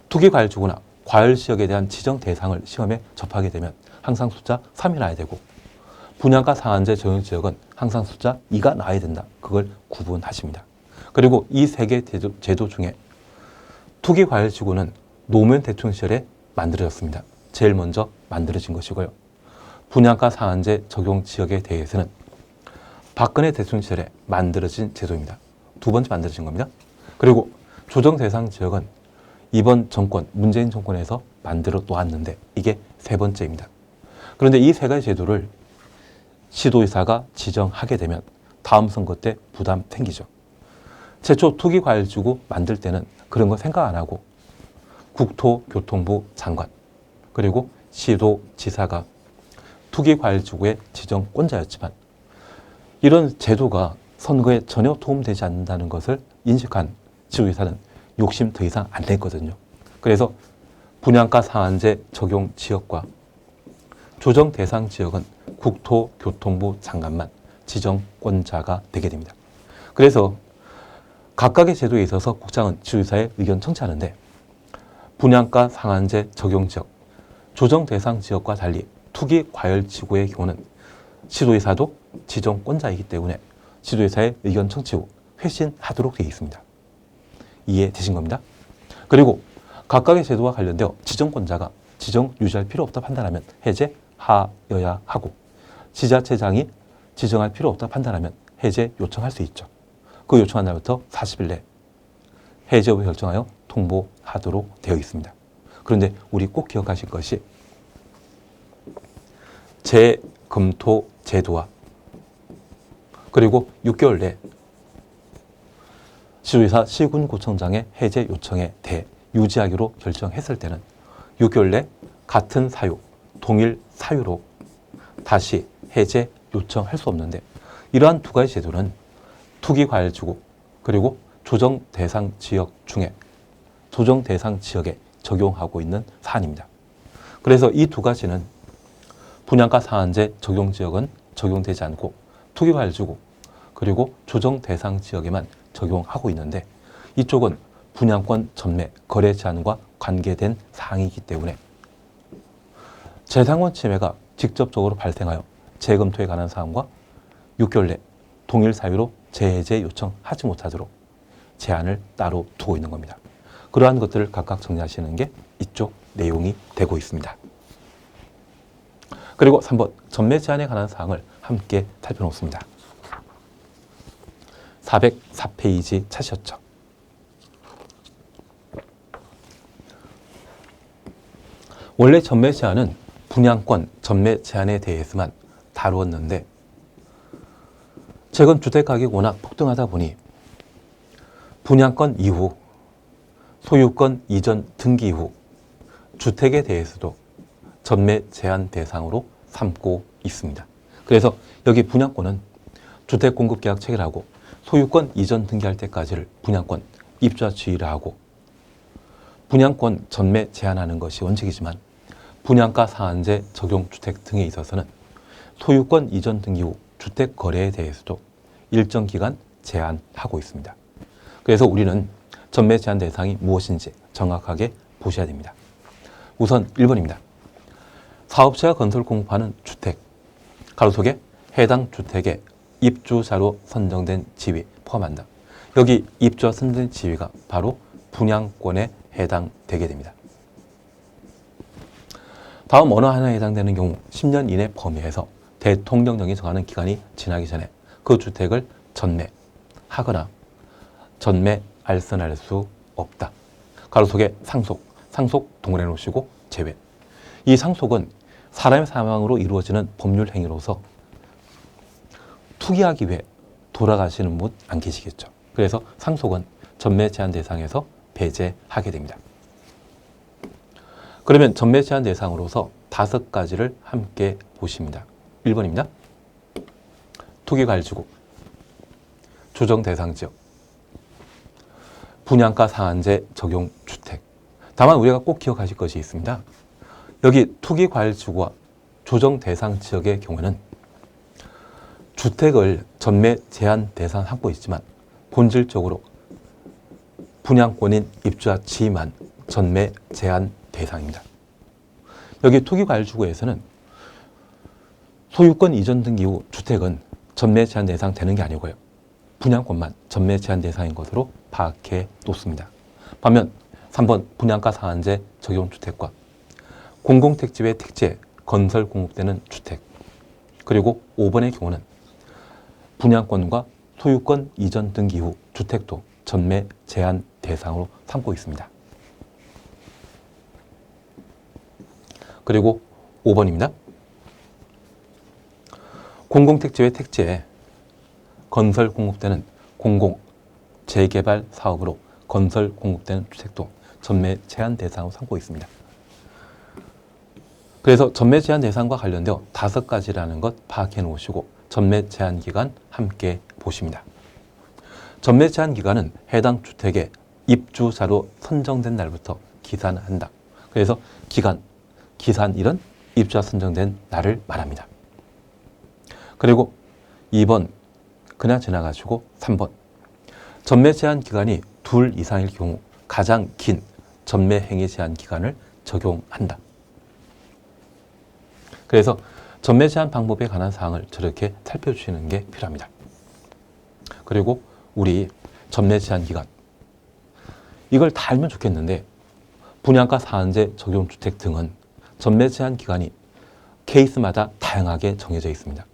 투기 과열지구나 과열 지역에 대한 지정 대상을 시험에 접하게 되면 항상 숫자 3이 나야 되고 분양가 상한제 적용 지역은 항상 숫자 2가 나야 된다. 그걸 구분하십니다. 그리고 이 세 개 제도 중에 투기 과열지구는 노무현 대통령 시절에 만들어졌습니다. 제일 먼저 만들어진 것이고요. 분양가 상한제 적용 지역에 대해서는 박근혜 대통령 시절에 만들어진 제도입니다. 두 번째 만들어진 겁니다. 그리고 조정 대상 지역은 이번 정권, 문재인 정권에서 만들어 놓았는데 이게 세 번째입니다. 그런데 이 세 가지 제도를 시도의사가 지정하게 되면 다음 선거 때 부담 생기죠. 최초 투기과열지구 만들 때는 그런 거 생각 안 하고 국토교통부 장관 그리고 시도지사가 투기과열지구의 지정권자였지만 이런 제도가 선거에 전혀 도움되지 않는다는 것을 인식한 지도의사는 욕심 더 이상 안 냈거든요. 그래서 분양가 상한제 적용 지역과 조정 대상 지역은 국토교통부 장관만 지정권자가 되게 됩니다. 그래서 각각의 제도에 있어서 국장은 지도의사의 의견 청취하는데 분양가 상한제 적용 지역, 조정 대상 지역과 달리 투기 과열 지구의 경우는 지도의사도 지정권자이기 때문에 지도의사의 의견 청취 후 회신하도록 되어 있습니다. 이해되신 겁니다. 그리고 각각의 제도와 관련되어 지정권자가 지정 유지할 필요 없다 판단하면 해제하여야 하고 지자체장이 지정할 필요 없다 판단하면 해제 요청할 수 있죠. 그 요청한 날부터 40일 내 해제 여부 결정하여 통보하도록 되어 있습니다. 그런데 우리 꼭 기억하실 것이 재검토 제도와 그리고 6개월 내 지도의사 시군구청장의 해제 요청에 대해 유지하기로 결정했을 때는 6개월 내 같은 사유, 동일 사유로 다시 해제 요청할 수 없는데 이러한 두 가지 제도는 투기과열지구 그리고 조정 대상 지역 중에 조정 대상 지역에 적용하고 있는 사안입니다. 그래서 이 두 가지는 분양가 상한제 적용 지역은 적용되지 않고 투기과열지구 그리고 조정 대상 지역에만 적용하고 있는데 이쪽은 분양권 전매, 거래 제한과 관계된 사항이기 때문에 재산권 침해가 직접적으로 발생하여 재검토에 관한 사항과 6개월 내 동일 사유로 재해제 요청하지 못하도록 제한을 따로 두고 있는 겁니다. 그러한 것들을 각각 정리하시는 게 이쪽 내용이 되고 있습니다. 그리고 3번 전매 제한에 관한 사항을 함께 살펴놓습니다. 404페이지 찾으셨죠? 원래 전매 제한은 분양권 전매 제한에 대해서만 다루었는데 최근 주택가격이 워낙 폭등하다 보니 분양권 이후 소유권 이전 등기 이후 주택에 대해서도 전매 제한 대상으로 삼고 있습니다. 그래서 여기 분양권은 주택 공급 계약 체결하고 소유권 이전 등기할 때까지를 분양권 입주자 지위라 하고 분양권 전매 제한하는 것이 원칙이지만 분양가 상한제 적용 주택 등에 있어서는 소유권 이전 등기 후 주택 거래에 대해서도 일정 기간 제한하고 있습니다. 그래서 우리는 전매 제한 대상이 무엇인지 정확하게 보셔야 됩니다. 우선 1번입니다. 사업체가 건설 공급하는 주택, 가로 속에 해당 주택의 입주자로 선정된 지위 포함한다. 여기 입주자 선정된 지위가 바로 분양권에 해당되게 됩니다. 다음 어느 하나에 해당되는 경우 10년 이내 범위에서 대통령령이 정하는 기간이 지나기 전에 그 주택을 전매하거나 전매 알선할 수 없다. 가로 속에 상속 동그라미 놓으시고 제외. 이 상속은 사람의 사망으로 이루어지는 법률 행위로서 투기하기 위해 돌아가시는 분 안 계시겠죠. 그래서 상속은 전매 제한 대상에서 배제하게 됩니다. 그러면 전매 제한 대상으로서 5가지를 함께 보십니다. 1번입니다. 투기과열지구, 조정 대상 지역, 분양가 상한제 적용 주택. 다만 우리가 꼭 기억하실 것이 있습니다. 여기 투기과열지구와 조정 대상 지역의 경우에는 주택을 전매 제한 대상 삼고 있지만 본질적으로 분양권인 입주자 지위만 전매 제한 대상입니다. 여기 투기과열지구에서는 소유권 이전 등기 후 주택은 전매 제한 대상 되는 게 아니고요. 분양권만 전매 제한 대상인 것으로 파악해 놓습니다. 반면 3번 분양가 상한제 적용 주택과 공공택지외 택지에 건설 공급되는 주택, 그리고 5번의 경우는 분양권과 소유권 이전 등기 후 주택도 전매 제한 대상으로 삼고 있습니다. 그리고 5번입니다. 공공택지외 택지에 건설 공급되는 공공 재개발 사업으로 건설 공급되는 주택도 전매 제한 대상으로 삼고 있습니다. 그래서 전매 제한 대상과 관련되어 5가지라는 것 파악해 놓으시고 전매 제한 기간 함께 보십니다. 전매 제한 기간은 해당 주택의 입주자로 선정된 날부터 기산한다. 그래서 기산일은 입주자 선정된 날을 말합니다. 그리고 2번 그냥 지나가시고 3번 전매 제한 기간이 2 이상일 경우 가장 긴 전매 행위 제한 기간을 적용한다. 그래서 전매 제한 방법에 관한 사항을 저렇게 살펴주시는 게 필요합니다. 그리고 우리 전매 제한 기간 이걸 다 알면 좋겠는데 분양가 상한제 적용 주택 등은 전매 제한 기간이 케이스마다 다양하게 정해져 있습니다.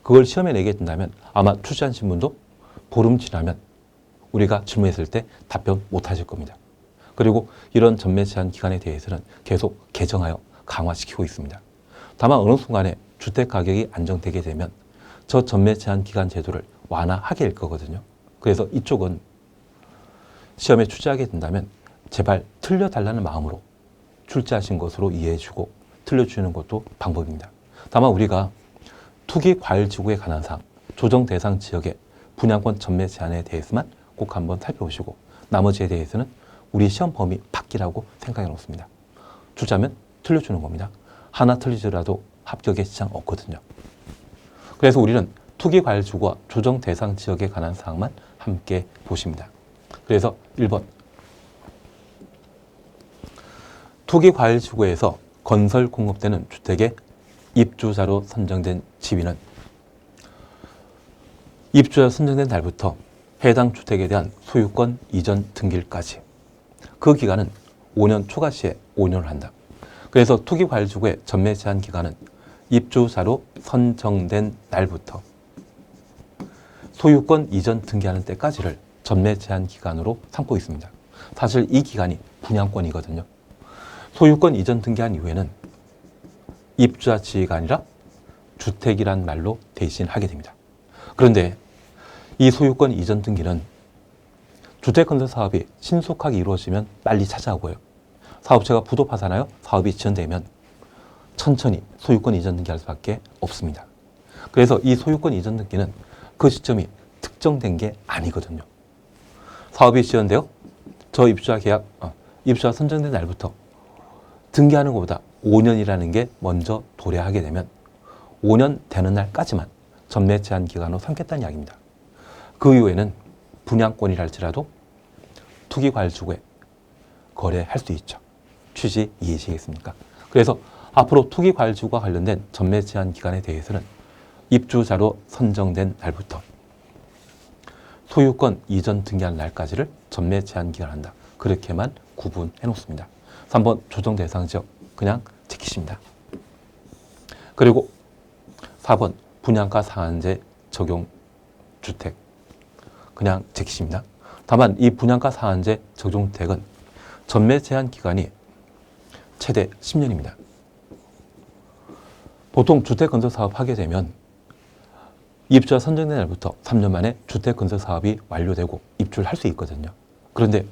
그걸 시험에 내게 된다면 아마 출제하신 분도 보름 지나면 우리가 질문했을 때 답변 못 하실 겁니다. 그리고 이런 전매 제한 기간에 대해서는 계속 개정하여 강화시키고 있습니다. 다만 어느 순간에 주택 가격이 안정되게 되면 저 전매 제한 기간 제도를 완화하게 될 거거든요. 그래서 이쪽은 시험에 출제하게 된다면 제발 틀려달라는 마음으로 출제하신 것으로 이해해 주고 틀려주는 것도 방법입니다. 다만 우리가 투기과열지구에 관한 사항, 조정 대상 지역의 분양권 전매 제한에 대해서만 꼭 한번 살펴보시고 나머지에 대해서는 우리 시험 범위 밖이라고 생각해 놓습니다. 출제하면 틀려주는 겁니다. 하나 틀리더라도 합격의 지장 없거든요. 그래서 우리는 투기과열지구와 조정 대상 지역에 관한 사항만 함께 보십니다. 그래서 1번 투기과열지구에서 건설 공급되는 주택의 입주자로 선정된 지위는 입주자 선정된 날부터 해당 주택에 대한 소유권 이전 등기일까지 그 기간은 5년 초과 시에 5년을 한다. 그래서 투기과열지구의 전매 제한 기간은 입주자로 선정된 날부터 소유권 이전 등기하는 때까지를 전매 제한 기간으로 삼고 있습니다. 사실 이 기간이 분양권이거든요. 소유권 이전 등기한 이후에는 입주자 지위가 아니라 주택이란 말로 대신하게 됩니다. 그런데 이 소유권 이전 등기는 주택건설 사업이 신속하게 이루어지면 빨리 찾아오고요. 사업체가 부도파산하여 사업이 지연되면 천천히 소유권 이전 등기할 수밖에 없습니다. 그래서 이 소유권 이전 등기는 그 시점이 특정된 게 아니거든요. 사업이 지연되어 저 입주자 선정된 날부터 등기하는 것보다 5년이라는 게 먼저 도래하게 되면 5년 되는 날까지만 전매 제한 기간으로 삼겠다는 이야기입니다. 그 이후에는 분양권이랄지라도 투기과열지구에 거래할 수 있죠. 취지 이해하시겠습니까? 그래서 앞으로 투기과열지구와 관련된 전매 제한 기간에 대해서는 입주자로 선정된 날부터 소유권 이전 등기하는 날까지를 전매 제한 기간한다. 그렇게만 구분해 놓습니다. 3번 조정 대상 지역 그냥 지키십니다. 그리고 4번 분양가 상한제 적용 주택 그냥 지키십니다. 다만 이 분양가 상한제 적용 주택은 전매 제한 기간이 최대 10년입니다. 보통 주택 건설 사업 하게 되면 입주자 선정된 날부터 3년 만에 주택 건설 사업이 완료되고 입주를 할 수 있거든요. 그런데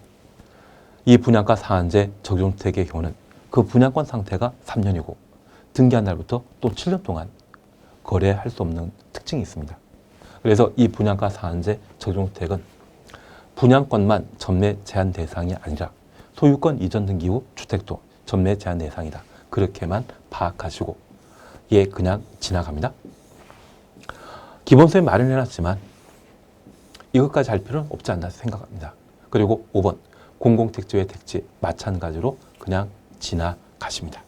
이 분양가 상한제 적용주택의 경우는 그 분양권 상태가 3년이고 등기한 날부터 또 7년 동안 거래할 수 없는 특징이 있습니다. 그래서 이 분양가 상한제 적용주택은 분양권만 전매 제한 대상이 아니라 소유권 이전 등기 후 주택도 전매 제한 대상이다. 그렇게만 파악하시고 예, 그냥 지나갑니다. 기본소에 마련해놨지만 이것까지 할 필요는 없지 않나 생각합니다. 그리고 5번 공공택지 외 택지 마찬가지로 그냥 지나가십니다.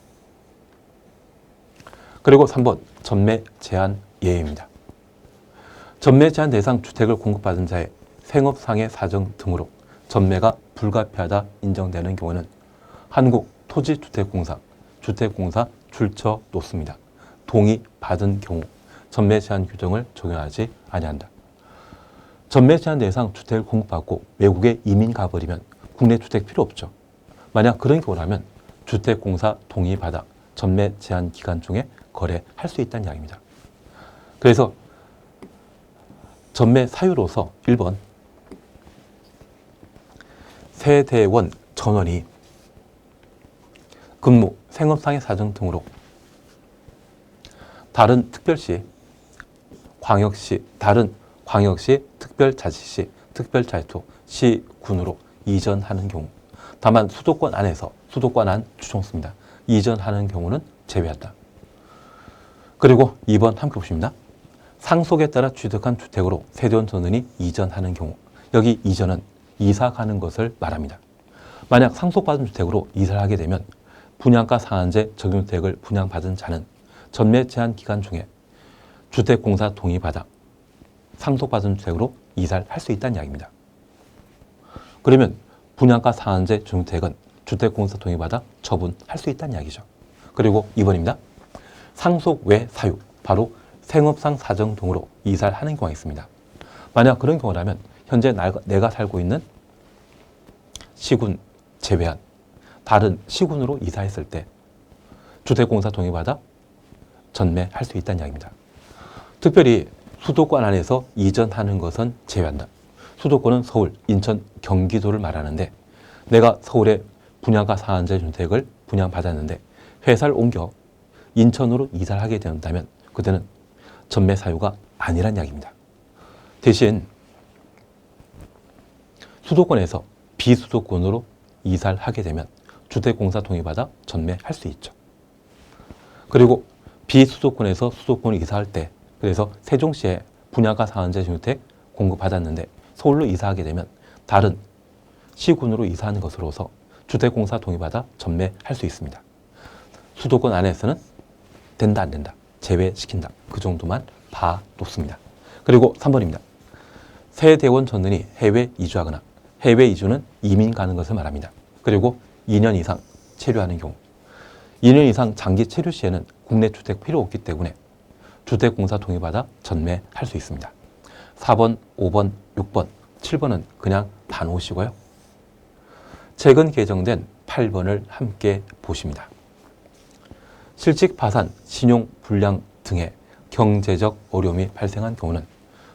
그리고 3번 전매 제한 예외입니다. 전매 제한 대상 주택을 공급받은 자의 생업상의 사정 등으로 전매가 불가피하다 인정되는 경우는 한국토지주택공사 주택공사 출처 놓습니다. 동의받은 경우 전매 제한 규정을 적용하지 아니한다. 전매 제한 대상 주택을 공급받고 외국에 이민 가버리면 국내 주택 필요 없죠. 만약 그런 경우라면 주택공사 동의받아 전매 제한 기간 중에 거래할 수 있다는 이야기입니다. 그래서 전매 사유로서 1번 세대원 전원이 근무, 생업상의 사정 등으로 다른 특별시, 광역시, 다른 광역시, 특별자치시, 특별자치도, 시군으로 이전하는 경우 다만 수도권 안에서 수도권 안 주총수입니다. 이전하는 경우는 제외한다. 그리고 2번 함께 보십니다. 상속에 따라 취득한 주택으로 세대원 전원이 이전하는 경우 여기 이전은 이사 가는 것을 말합니다. 만약 상속받은 주택으로 이사를 하게 되면 분양가 상한제 적용주택을 분양받은 자는 전매 제한 기간 중에 주택공사 동의받아 상속받은 주택으로 이사를 할 수 있다는 이야기입니다. 그러면 분양가 상한제 적용주택은 주택공사 동의받아 처분할 수 있다는 이야기죠. 그리고 2번입니다. 상속 외 사유, 바로 생업상 사정 등으로 이사를 하는 경우가 있습니다. 만약 그런 경우라면 현재 내가 살고 있는 시군 제외한 다른 시군으로 이사했을 때 주택공사 동의받아 전매할 수 있다는 이야기입니다. 특별히 수도권 안에서 이전하는 것은 제외한다. 수도권은 서울, 인천, 경기도를 말하는데 내가 서울에 분양가 상한제 주택을 분양받았는데 회사를 옮겨 인천으로 이사를 하게 된다면 그때는 전매 사유가 아니란 이야기입니다. 대신 수도권에서 비수도권으로 이사를 하게 되면 주택공사 동의받아 전매할 수 있죠. 그리고 비수도권에서 수도권으로 이사할 때 그래서 세종시에 분양가 상한제 주택 공급받았는데 서울로 이사하게 되면 다른 시군으로 이사하는 것으로서 주택공사 동의받아 전매할 수 있습니다. 수도권 안에서는 된다 안 된다 제외시킨다 그 정도만 봐놓습니다. 그리고 3번입니다. 세대원 전원이 해외 이주하거나 해외 이주는 이민 가는 것을 말합니다. 그리고 2년 이상 체류하는 경우 2년 이상 장기 체류 시에는 국내 주택 필요 없기 때문에 주택공사 동의받아 전매할 수 있습니다. 4번, 5번, 6번, 7번은 그냥 봐놓으시고요. 최근 개정된 8번을 함께 보십니다. 실직 파산, 신용 불량 등의 경제적 어려움이 발생한 경우는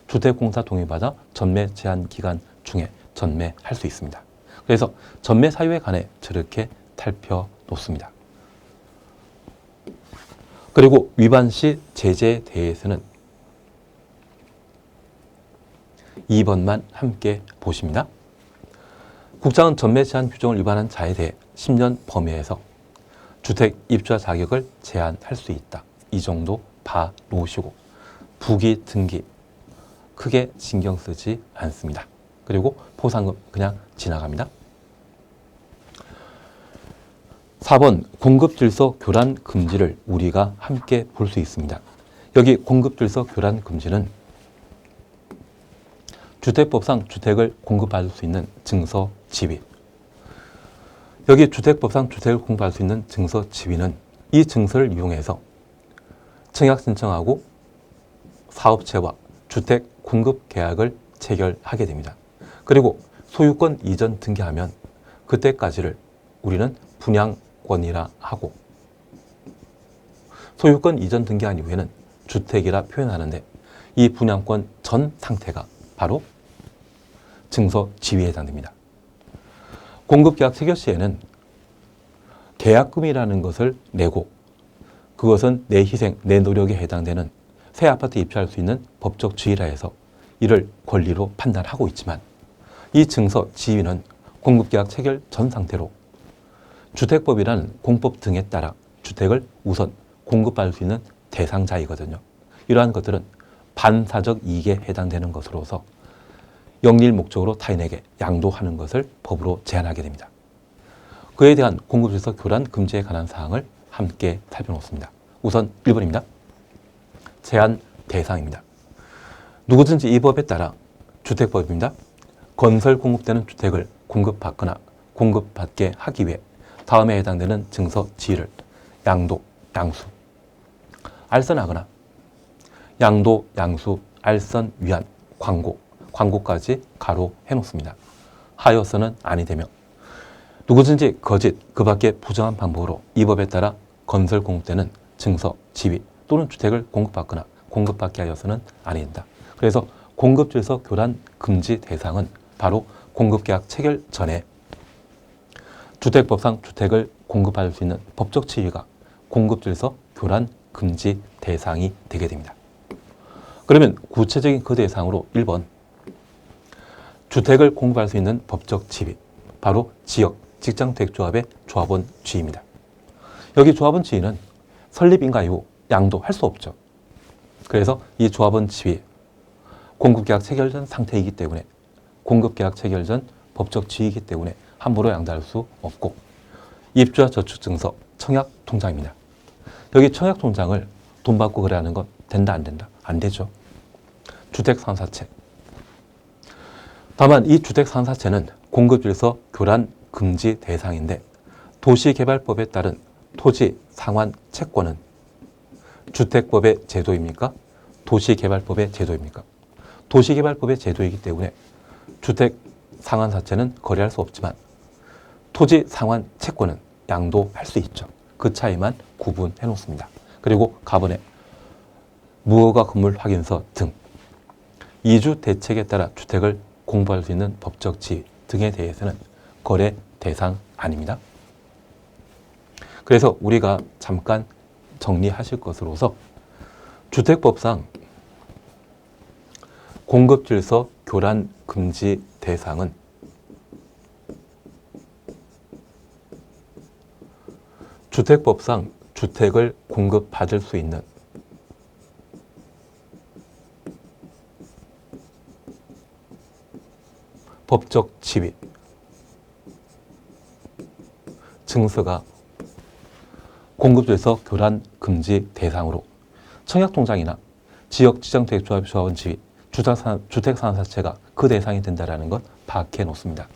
주택공사 동의받아 전매 제한 기간 중에 전매할 수 있습니다. 그래서 전매 사유에 관해 저렇게 살펴놓습니다. 그리고 위반 시 제재에 대해서는 2번만 함께 보십니다. 국장은 전매 제한 규정을 위반한 자에 대해 10년 범위에서 주택 입주자 자격을 제한할 수 있다. 이 정도 봐 놓으시고 부기 등기 크게 신경 쓰지 않습니다. 그리고 포상금 그냥 지나갑니다. 4번 공급질서 교란 금지를 우리가 함께 볼 수 있습니다. 여기 공급질서 교란 금지는 주택법상 주택을 공급받을 수 있는 증서 지위. 여기 주택법상 주택을 공급받을 수 있는 증서 지위는 이 증서를 이용해서 청약 신청하고 사업체와 주택 공급 계약을 체결하게 됩니다. 그리고 소유권 이전 등기하면 그때까지를 우리는 분양권이라 하고 소유권 이전 등기한 이후에는 주택이라 표현하는데 이 분양권 전 상태가 바로 증서 지위에 해당됩니다. 공급계약 체결 시에는 계약금이라는 것을 내고 그것은 내 희생, 내 노력에 해당되는 새 아파트에 입주할 수 있는 법적 지위라 해서 이를 권리로 판단하고 있지만 이 증서 지위는 공급계약 체결 전 상태로 주택법이라는 공법 등에 따라 주택을 우선 공급받을 수 있는 대상자이거든요. 이러한 것들은 반사적 이익에 해당되는 것으로서 영리일 목적으로 타인에게 양도하는 것을 법으로 제한하게 됩니다. 그에 대한 공급질서 교란 금지에 관한 사항을 함께 살펴놓습니다. 우선 1번입니다. 제한 대상입니다. 누구든지 이 법에 따라 주택법입니다. 건설 공급되는 주택을 공급받거나 공급받게 하기 위해 다음에 해당되는 증서 지위를 양도, 양수, 알선하거나 양도, 양수, 알선, 위한, 광고, 광고까지 가로 해놓습니다. 하여서는 아니 되며 누구든지 거짓, 그 밖에 부정한 방법으로 이 법에 따라 건설 공급되는 증서, 지위 또는 주택을 공급받거나 공급받게 하여서는 아니 된다. 그래서 공급질서 교란 금지 대상은 바로 공급계약 체결 전에 주택법상 주택을 공급받을 수 있는 법적 지위가 공급질서 교란 금지 대상이 되게 됩니다. 그러면 구체적인 그 대상으로 1번 주택을 공급할 수 있는 법적 지위 바로 지역, 직장택조합의 조합원 지위입니다. 여기 조합원 지위는 설립인가 이후 양도할 수 없죠. 그래서 이 조합원 지위 공급계약 체결 전 상태이기 때문에 공급계약 체결 전 법적 지위이기 때문에 함부로 양도할 수 없고 입주자 저축증서 청약통장입니다. 여기 청약통장을 돈 받고 거래하는 건 된다 안 된다? 안 되죠. 주택상사채. 다만 이 주택상사채는 공급질서 교란 금지 대상인데 도시개발법에 따른 토지 상환 채권은 주택법의 제도입니까? 도시개발법의 제도입니까? 도시개발법의 제도이기 때문에 주택 상환사채는 거래할 수 없지만 토지 상환 채권은 양도할 수 있죠. 그 차이만 구분해 놓습니다. 그리고 가번에 무허가 건물 확인서 등 이주 대책에 따라 주택을 공부할 수 있는 법적 지위 등에 대해서는 거래 대상 아닙니다. 그래서 우리가 잠깐 정리하실 것으로서 주택법상 공급질서 교란 금지 대상은 주택법상 주택을 공급받을 수 있는 법적 지위, 증서가 공급질서 교란 금지 대상으로 청약통장이나 지역지정택조합 조합원 지위, 주택상환사채가 그 대상이 된다는 것 파악해 놓습니다.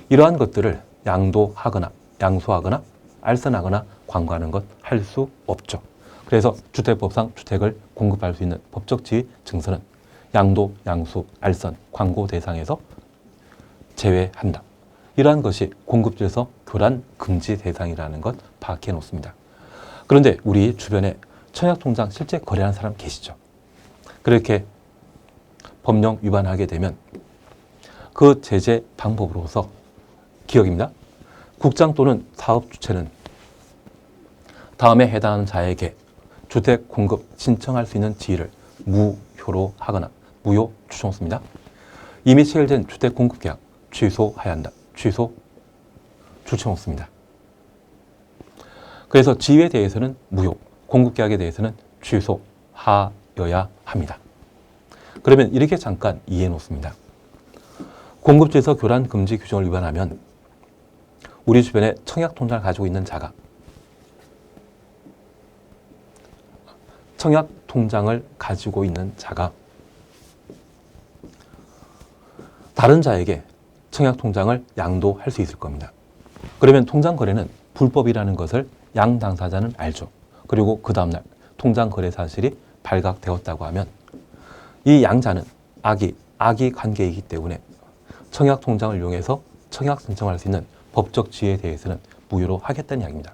이러한 것들을 양도하거나 양수하거나 알선하거나 광고하는 것 할 수 없죠. 그래서 주택법상 주택을 공급할 수 있는 법적 지위 증서는 양도, 양수, 알선, 광고 대상에서 제외한다. 이러한 것이 공급질서 교란 금지 대상이라는 것 파악해 놓습니다. 그런데 우리 주변에 청약통장 실제 거래하는 사람 계시죠? 그렇게 법령 위반하게 되면 그 제재 방법으로서 기억입니다. 국장 또는 사업 주체는 다음에 해당하는 자에게 주택 공급 신청할 수 있는 지위를 무효로 하거나 무효 추정습니다. 이미 체결된 주택 공급 계약 취소해야 한다. 취소 추정습니다. 그래서 지위에 대해서는 무효, 공급 계약에 대해서는 취소하여야 합니다. 그러면 이렇게 잠깐 이해해 놓습니다. 공급질서 교란 금지 규정을 위반하면 우리 주변에 청약통장을 가지고 있는 자가 다른 자에게 청약통장을 양도할 수 있을 겁니다. 그러면 통장 거래는 불법이라는 것을 양 당사자는 알죠. 그리고 그 다음날 통장 거래 사실이 발각되었다고 하면 이 양자는 악의 관계이기 때문에 청약통장을 이용해서 청약 신청할 수 있는 법적 지위에 대해서는 무효로 하겠다는 이야기입니다.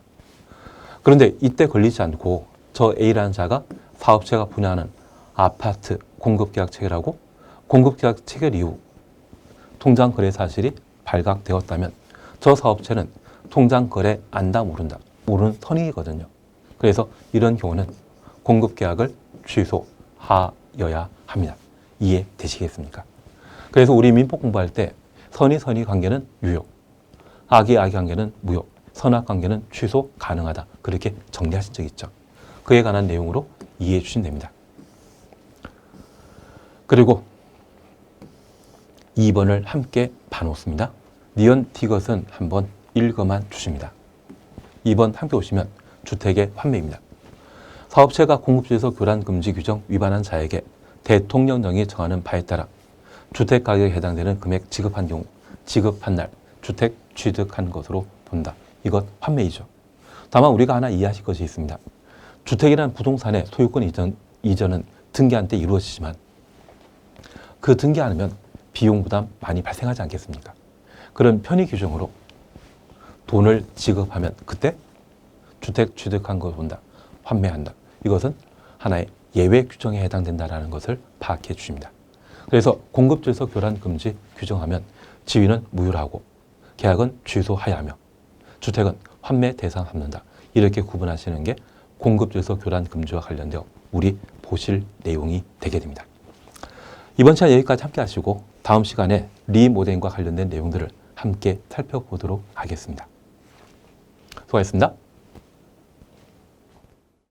그런데 이때 걸리지 않고 저 A라는 자가 사업체가 분양하는 아파트 공급계약 체결하고 공급계약 체결 이후 통장 거래 사실이 발각되었다면 저 사업체는 통장 거래 안다 모른다 모르는 선이거든요. 그래서 이런 경우는 공급계약을 취소하여야 합니다. 이해되시겠습니까? 그래서 우리 민법 공부할 때 선의 관계는 유효, 악의 관계는 무효, 선악 관계는 취소 가능하다. 그렇게 정리하신 적 있죠. 그에 관한 내용으로 이해해 주시면 됩니다. 그리고 2번을 함께 봐놓습니다. 니언 티것은 한번 읽어만 주십니다. 2번 함께 오시면 주택의 환매입니다. 사업체가 공급지에서 교란 금지 규정 위반한 자에게 대통령령이 정하는 바에 따라 주택가격에 해당되는 금액 지급한 경우 지급한 날 주택 취득한 것으로 본다. 이것 환매이죠. 다만 우리가 하나 이해하실 것이 있습니다. 주택이라는 부동산의 소유권 이전은 등기한 때 이루어지지만 그 등기 안 하면 비용 부담 많이 발생하지 않겠습니까? 그런 편의 규정으로 돈을 지급하면 그때 주택 취득한 것을 본다. 환매한다. 이것은 하나의 예외 규정에 해당된다는 것을 파악해 주십니다. 그래서 공급질서 교란 금지 규정하면 지위는 무효라고 계약은 취소하여야 하며 주택은 환매 대상 삼는다. 이렇게 구분하시는 게 공급질서 교란 금지와 관련되어 우리 보실 내용이 되게 됩니다. 이번 시간 여기까지 함께 하시고 다음 시간에 리모델링과 관련된 내용들을 함께 살펴보도록 하겠습니다. 수고하셨습니다.